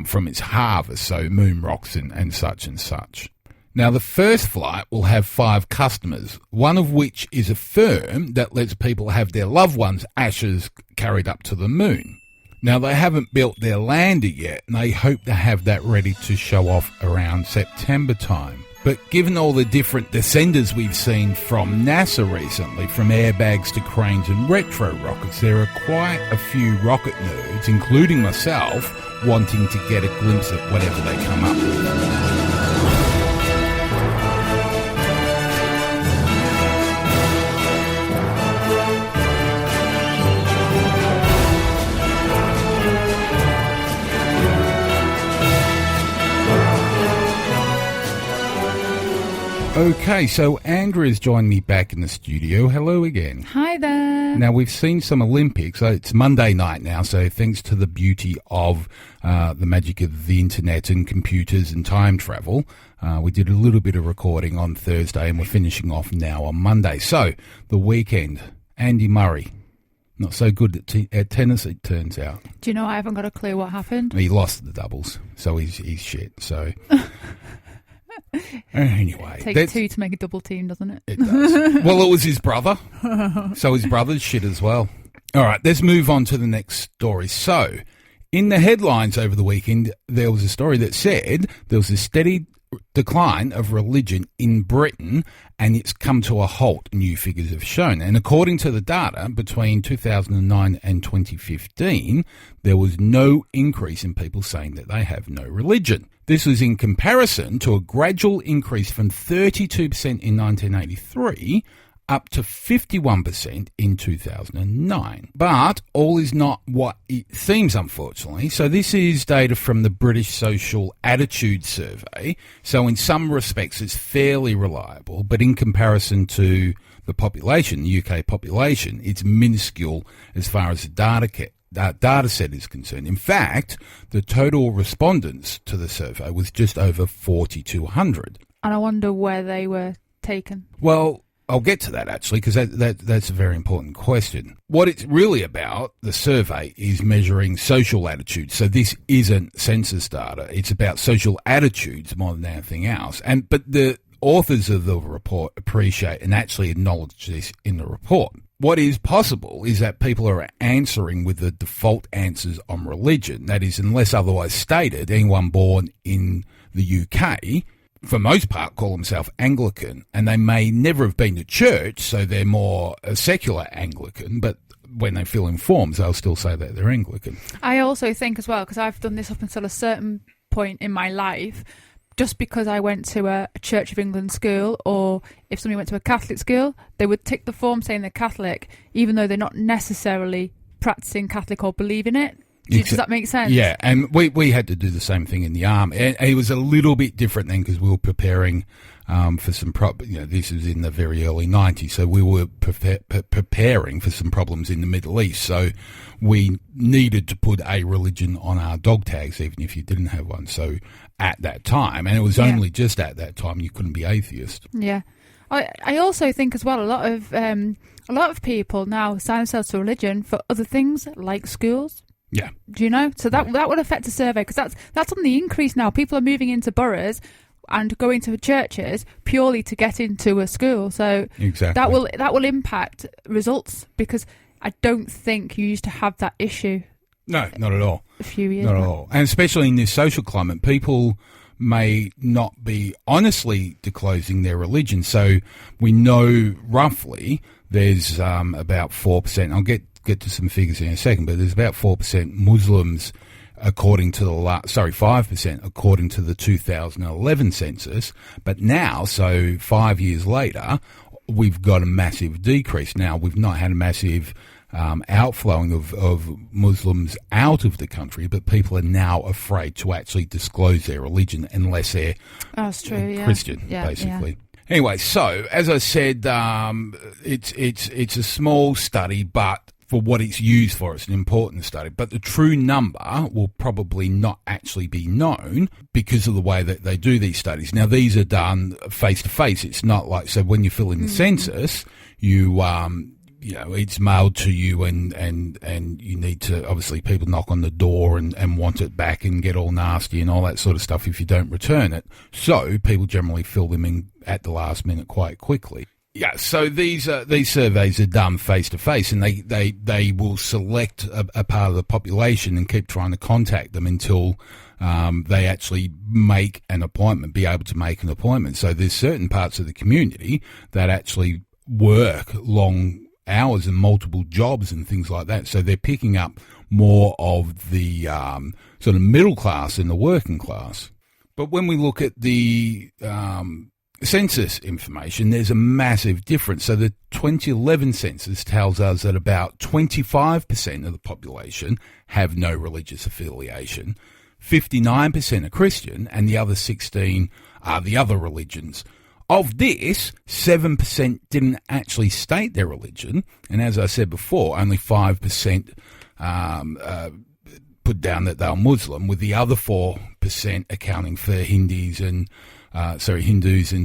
from its harvest, so moon rocks and such and such. Now, the first flight will have 5 customers, one of which is a firm that lets people have their loved ones' ashes carried up to the moon. Now, they haven't built their lander yet, and they hope to have that ready to show off around September time. But given all the different descenders we've seen from NASA recently, from airbags to cranes and retro rockets, there are quite a few rocket nerds, including myself, wanting to get a glimpse at whatever they come up with. Okay, so Andrea's joined me back in the studio. Hello again. Hi there. Now, we've seen some Olympics. It's Monday night now, so thanks to the beauty of the magic of the internet and computers and time travel, we did a little bit of recording on Thursday and we're finishing off now on Monday. So, the weekend, Andy Murray. Not so good at tennis, it turns out. Do you know I haven't got a clue what happened? He lost the doubles, so he's shit, so... Anyway, it takes two to make a double team, doesn't it? It does. Well, it was his brother, so his brother's shit as well. All right, let's move on to the next story. So, in the headlines over the weekend, there was a story that said there was a steady decline of religion in Britain, and it's come to a halt, new figures have shown. And according to the data, between 2009 and 2015, there was no increase in people saying that they have no religion. This was in comparison to a gradual increase from 32% in 1983 up to 51% in 2009. But all is not what it seems, unfortunately. So this is data from the British Social Attitude Survey. So in some respects, it's fairly reliable, but in comparison to the population, the UK population, it's minuscule as far as the data set is concerned. In fact, the total respondents to the survey was just over 4,200. And I wonder where they were taken. Well, I'll get to that actually, because that's a very important question. What it's really about, the survey, is measuring social attitudes. So this isn't census data. It's about social attitudes more than anything else. But the authors of the report appreciate and actually acknowledge this in the report. What is possible is that people are answering with the default answers on religion. That is, unless otherwise stated, anyone born in the UK, for most part, call themselves Anglican, and they may never have been to church, so they're more a secular Anglican, but when they fill in forms, they'll still say that they're Anglican. I also think as well, because I've done this up until a certain point in my life, just because I went to a Church of England school, or if somebody went to a Catholic school, they would tick the form saying they're Catholic, even though they're not necessarily practicing Catholic or believe in it. Does that make sense? Yeah, and we had to do the same thing in the army. And it was a little bit different then because we were preparing for some this was in the very early 90s, so we were preparing for some problems in the Middle East. So we needed to put a religion on our dog tags, even if you didn't have one. So at that time, and it was only just at that time, you couldn't be atheist. Yeah. I also think as well, a lot of people now sign themselves to religion for other things like schools. Yeah. Do you know? So that would affect the survey, because that's on the increase now. People are moving into boroughs and going to churches purely to get into a school. So exactly. that will impact results, because I don't think you used to have that issue. No, not at all. A few years Not back. at all. And especially in this social climate, people may not be honestly disclosing their religion. So we know roughly there's about 4%. I'll get to some figures in a second, but there's about 4% Muslims according to 5% according to the 2011 census. But now, so 5 years later, we've got a massive decrease. Now, we've not had a massive outflowing of Muslims out of the country, but people are now afraid to actually disclose their religion unless they're Christian, basically. Yeah. Anyway, so as I said, it's a small study, but for what it's used for, it's an important study. But the true number will probably not actually be known because of the way that they do these studies. Now, these are done face-to-face. It's not like, so when you fill in the census, you it's mailed to you and you need to, obviously people knock on the door and want it back and get all nasty and all that sort of stuff if you don't return it. So people generally fill them in at the last minute quite quickly. Yeah, so these surveys are done face to face, and they will select a part of the population and keep trying to contact them until they actually make an appointment, be able to make an appointment. So there's certain parts of the community that actually work long hours and multiple jobs and things like that. So they're picking up more of the sort of middle class and the working class. But when we look at the census information, there's a massive difference. So the 2011 census tells us that about 25% of the population have no religious affiliation, 59% are Christian, and the other 16 are the other religions. Of this, 7% didn't actually state their religion, and as I said before, only 5% put down that they were Muslim, with the other 4% accounting for Hindus and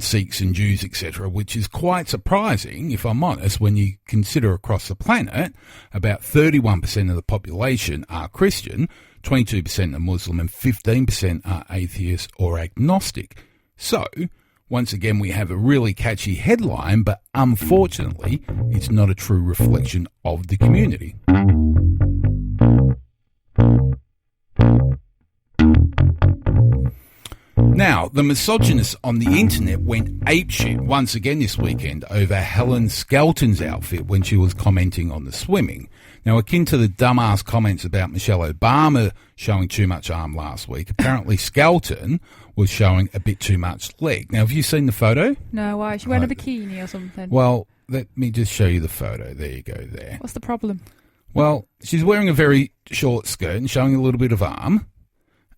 Sikhs and Jews, etc., which is quite surprising, if I'm honest, when you consider across the planet, about 31% of the population are Christian, 22% are Muslim, and 15% are atheist or agnostic. So, once again, we have a really catchy headline, but unfortunately, it's not a true reflection of the community. Now, the misogynists on the internet went apeshit once again this weekend over Helen Skelton's outfit when she was commenting on the swimming. Now, akin to the dumbass comments about Michelle Obama showing too much arm last week, apparently Skelton was showing a bit too much leg. Now, have you seen the photo? No, why? Is she wearing a bikini or something? Well, let me just show you the photo. There you go there. What's the problem? Well, she's wearing a very short skirt and showing a little bit of arm.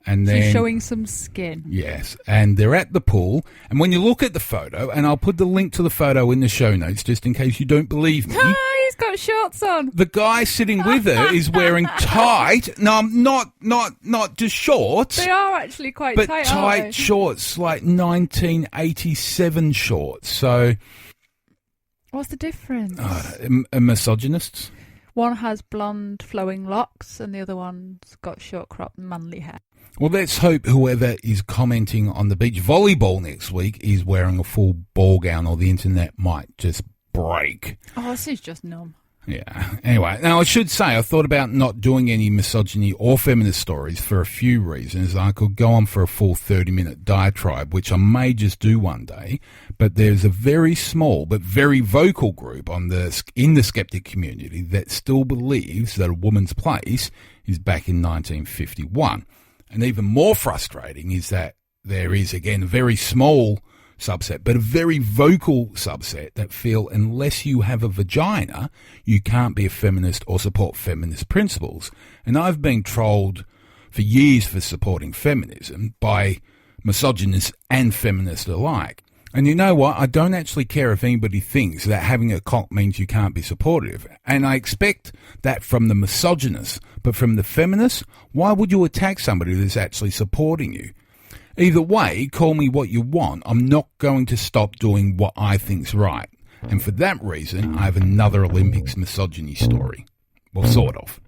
And then, she's showing some skin. Yes, and they're at the pool. And when you look at the photo, and I'll put the link to the photo in the show notes just in case you don't believe me. He's got shorts on. The guy sitting with her is wearing tight. No, not just shorts. They are actually quite but tight, tight shorts, like 1987 shorts. So, what's the difference? Misogynists. One has blonde flowing locks, and the other one's got short cropped manly hair. Well, let's hope whoever is commenting on the beach volleyball next week is wearing a full ball gown, or the internet might just break. Oh, this is just numb. Yeah. Anyway, now I should say I thought about not doing any misogyny or feminist stories for a few reasons. I could go on for a full 30-minute diatribe, which I may just do one day, but there's a very small but very vocal group in the skeptic community that still believes that a woman's place is back in 1951. And even more frustrating is that there is, again, a very small subset, but a very vocal subset that feel unless you have a vagina, you can't be a feminist or support feminist principles. And I've been trolled for years for supporting feminism by misogynists and feminists alike. And you know what? I don't actually care if anybody thinks that having a cock means you can't be supportive. And I expect that from the misogynists. But from the feminists, why would you attack somebody that's actually supporting you? Either way, call me what you want. I'm not going to stop doing what I think's right. And for that reason, I have another Olympics misogyny story. Well, sort of.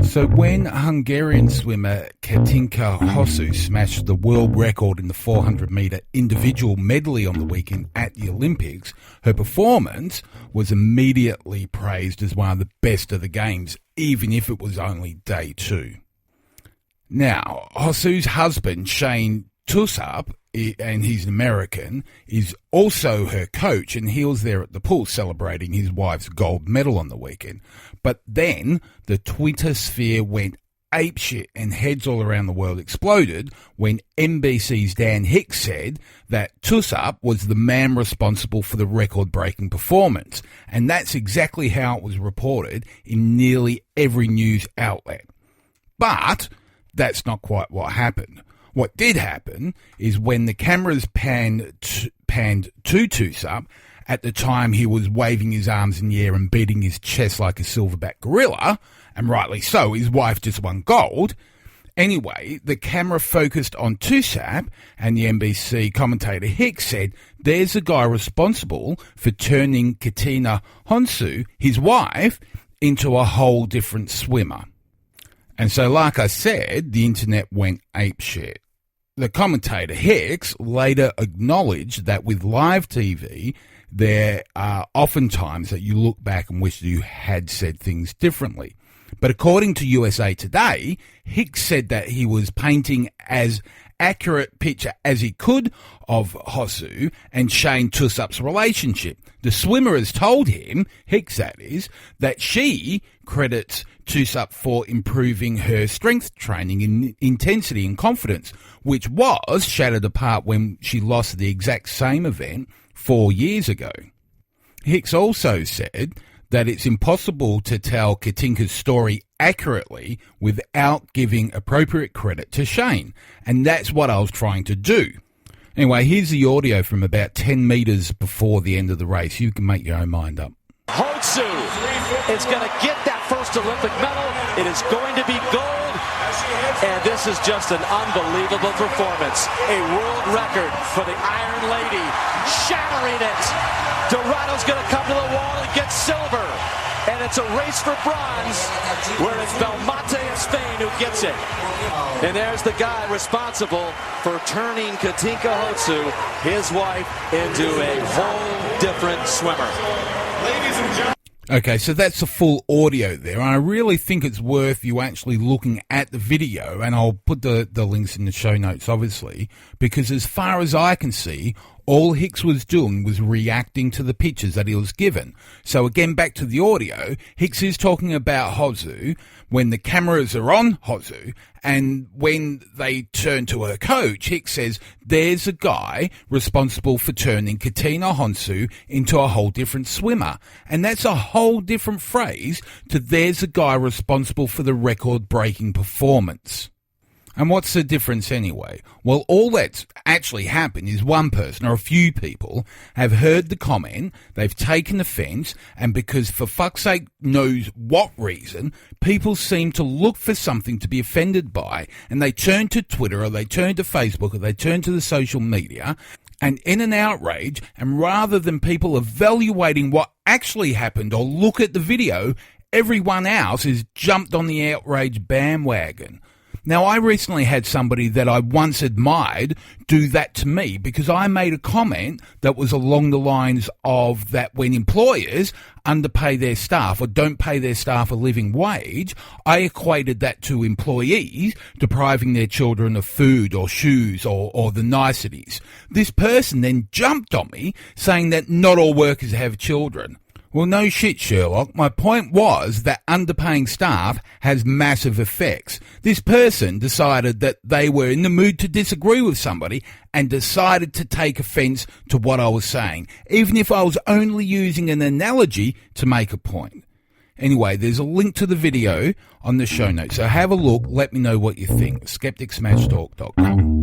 So when Hungarian swimmer Katinka Hosszu smashed the world record in the 400-metre individual medley on the weekend at the Olympics, her performance was immediately praised as one of the best of the Games, even if it was only day 2. Now, Hosszu's husband, Shane Tussup, and he's an American, is also her coach, and he was there at the pool celebrating his wife's gold medal on the weekend. But then the Twitter sphere went apeshit and heads all around the world exploded when NBC's Dan Hicks said that Tussup was the man responsible for the record-breaking performance. And that's exactly how it was reported in nearly every news outlet. But that's not quite what happened. What did happen is when the cameras panned to Tussup, at the time he was waving his arms in the air and beating his chest like a silverback gorilla, and rightly so, his wife just won gold. Anyway, the camera focused on Tussup, and the NBC commentator Hicks said, there's the guy responsible for turning Katinka Hosszu, his wife, into a whole different swimmer. And so, like I said, the internet went apeshit. the commentator Hicks later acknowledged that with live TV, there are often times that you look back and wish you had said things differently. But according to USA Today, Hicks said that he was painting as accurate picture as he could of Hosszu and Shane Tussup's relationship. The swimmer has told him, Hicks that is, that she credits Tussup for improving her strength training in intensity and confidence, which was shattered apart when she lost the exact same event 4 years ago. Hicks also said that it's impossible to tell Katinka's story accurately without giving appropriate credit to Shane, and that's what I was trying to do. Anyway, here's the audio from about 10 metres before the end of the race. You can make your own mind up. Hosszu is going to get that first Olympic medal. It is going to be gold, and this is just an unbelievable performance. A world record for the Iron Lady, shattering it. Dorado's going to come to the wall and get silver. And it's a race for bronze, where it's Belmonte of Spain who gets it. And there's the guy responsible for turning Katinka Hosszu, his wife, into a whole different swimmer. Ladies and gentlemen. Okay, so that's the full audio there. And I really think it's worth you actually looking at the video, and I'll put the links in the show notes, obviously, because as far as I can see, all Hicks was doing was reacting to the pictures that he was given. So again, back to the audio, Hicks is talking about Hosszu when the cameras are on Hosszu, and when they turn to her coach, Hicks says, there's a guy responsible for turning Katinka Hosszu into a whole different swimmer. And that's a whole different phrase to there's a guy responsible for the record-breaking performance. And what's the difference anyway? Well, all that's actually happened is one person or a few people have heard the comment, they've taken offence, and because for fuck's sake knows what reason, people seem to look for something to be offended by, and they turn to Twitter or they turn to Facebook or they turn to the social media, and in an outrage, and rather than people evaluating what actually happened or look at the video, everyone else has jumped on the outrage bandwagon. Now, I recently had somebody that I once admired do that to me because I made a comment that was along the lines of that when employers underpay their staff or don't pay their staff a living wage, I equated that to employees depriving their children of food or shoes or the niceties. This person then jumped on me saying that not all workers have children. Well, no shit, Sherlock. My point was that underpaying staff has massive effects. This person decided that they were in the mood to disagree with somebody and decided to take offence to what I was saying, even if I was only using an analogy to make a point. Anyway, there's a link to the video on the show notes, so have a look, let me know what you think. SkepticSmashTalk.com.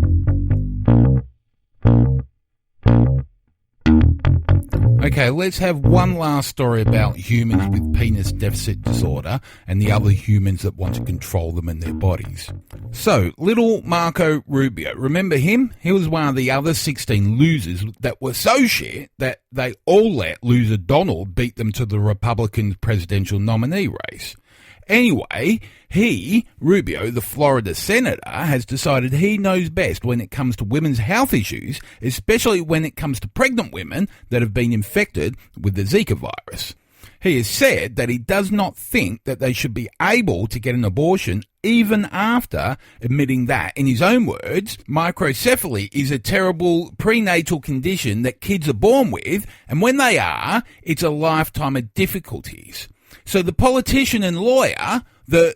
Okay, let's have one last story about humans with penis deficit disorder and the other humans that want to control them and their bodies. So, little Marco Rubio, remember him? He was one of the other 16 losers that were so shit that they all let loser Donald beat them to the Republican presidential nominee race. Anyway, Rubio, the Florida senator, has decided he knows best when it comes to women's health issues, especially when it comes to pregnant women that have been infected with the Zika virus. He has said that he does not think that they should be able to get an abortion even after admitting that, in his own words, microcephaly is a terrible prenatal condition that kids are born with, and when they are, it's a lifetime of difficulties. So the politician and lawyer,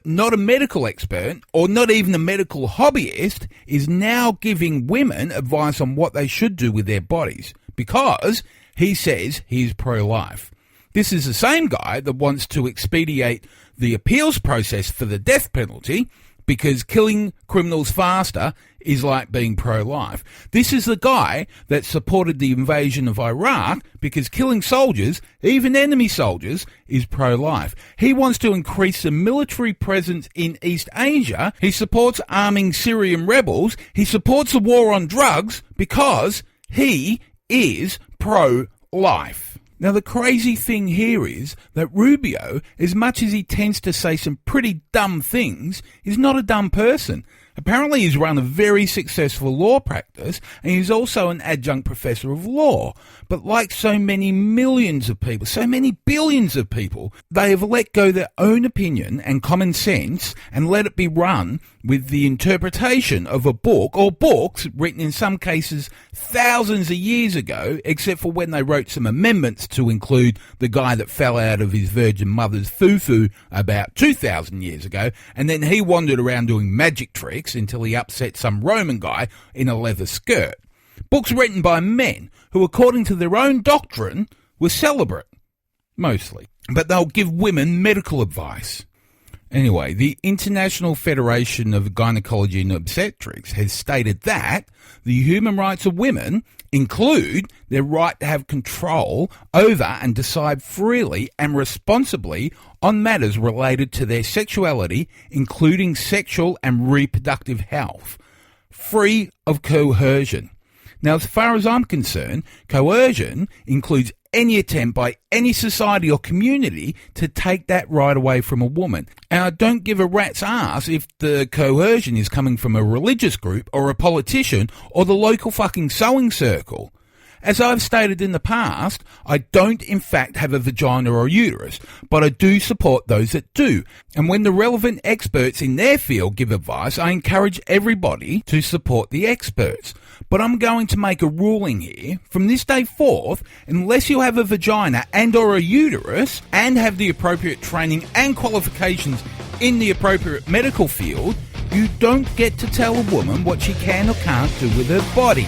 not a medical expert or not even a medical hobbyist, is now giving women advice on what they should do with their bodies because he says he's pro-life. This is the same guy that wants to expedite the appeals process for the death penalty because killing criminals faster is like being pro-life. This is the guy that supported the invasion of Iraq because killing soldiers, even enemy soldiers, is pro-life. He wants to increase the military presence in East Asia. He supports arming Syrian rebels. He supports the war on drugs because he is pro-life. Now, the crazy thing here is that Rubio, as much as he tends to say some pretty dumb things, is not a dumb person. Apparently he's run a very successful law practice, and he's also an adjunct professor of law. But like so many millions of people, so many billions of people, they have let go their own opinion and common sense and let it be run with the interpretation of a book, or books written in some cases thousands of years ago, except for when they wrote some amendments to include the guy that fell out of his virgin mother's foo-foo about 2,000 years ago, and then he wandered around doing magic tricks until he upset some Roman guy in a leather skirt. Books written by men who, according to their own doctrine, were celibate, mostly. But they'll give women medical advice. Anyway, the International Federation of Gynecology and Obstetrics has stated that the human rights of women include their right to have control over and decide freely and responsibly on matters related to their sexuality, including sexual and reproductive health, free of coercion. Now, as far as I'm concerned, coercion includes any attempt by any society or community to take that right away from a woman. And I don't give a rat's ass if the coercion is coming from a religious group or a politician or the local fucking sewing circle. As I've stated in the past, I don't in fact have a vagina or uterus, but I do support those that do. And when the relevant experts in their field give advice, I encourage everybody to support the experts. But I'm going to make a ruling here. From this day forth, unless you have a vagina and or a uterus and have the appropriate training and qualifications in the appropriate medical field, you don't get to tell a woman what she can or can't do with her body.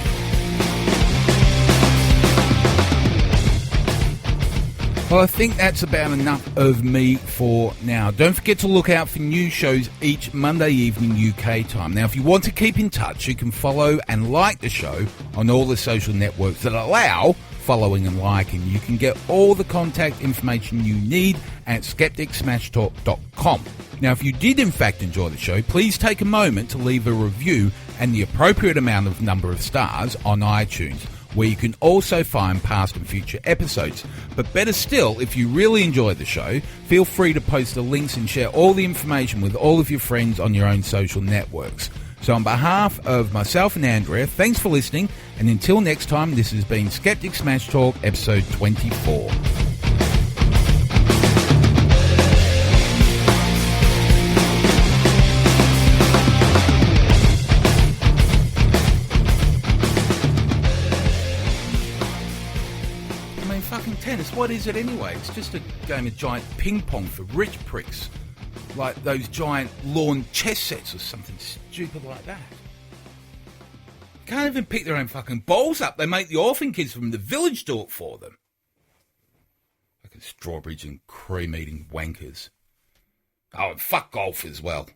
Well, I think that's about enough of me for now. Don't forget to look out for new shows each Monday evening UK time. Now, if you want to keep in touch, you can follow and like the show on all the social networks that allow following and liking. You can get all the contact information you need at skepticsmashtalk.com. Now, if you did in fact enjoy the show, please take a moment to leave a review and the appropriate number of stars on iTunes, where you can also find past and future episodes. But better still, if you really enjoy the show, feel free to post the links and share all the information with all of your friends on your own social networks. So on behalf of myself and Andrea, thanks for listening, and until next time, this has been Skeptic Smash Talk, episode 24. Tennis, what is it anyway? It's just a game of giant ping pong for rich pricks, like those giant lawn chess sets or something stupid like that. Can't even pick their own fucking balls up. They make the orphan kids from the village do it for them. Fucking strawberries and cream eating wankers. Oh, and fuck golf as well.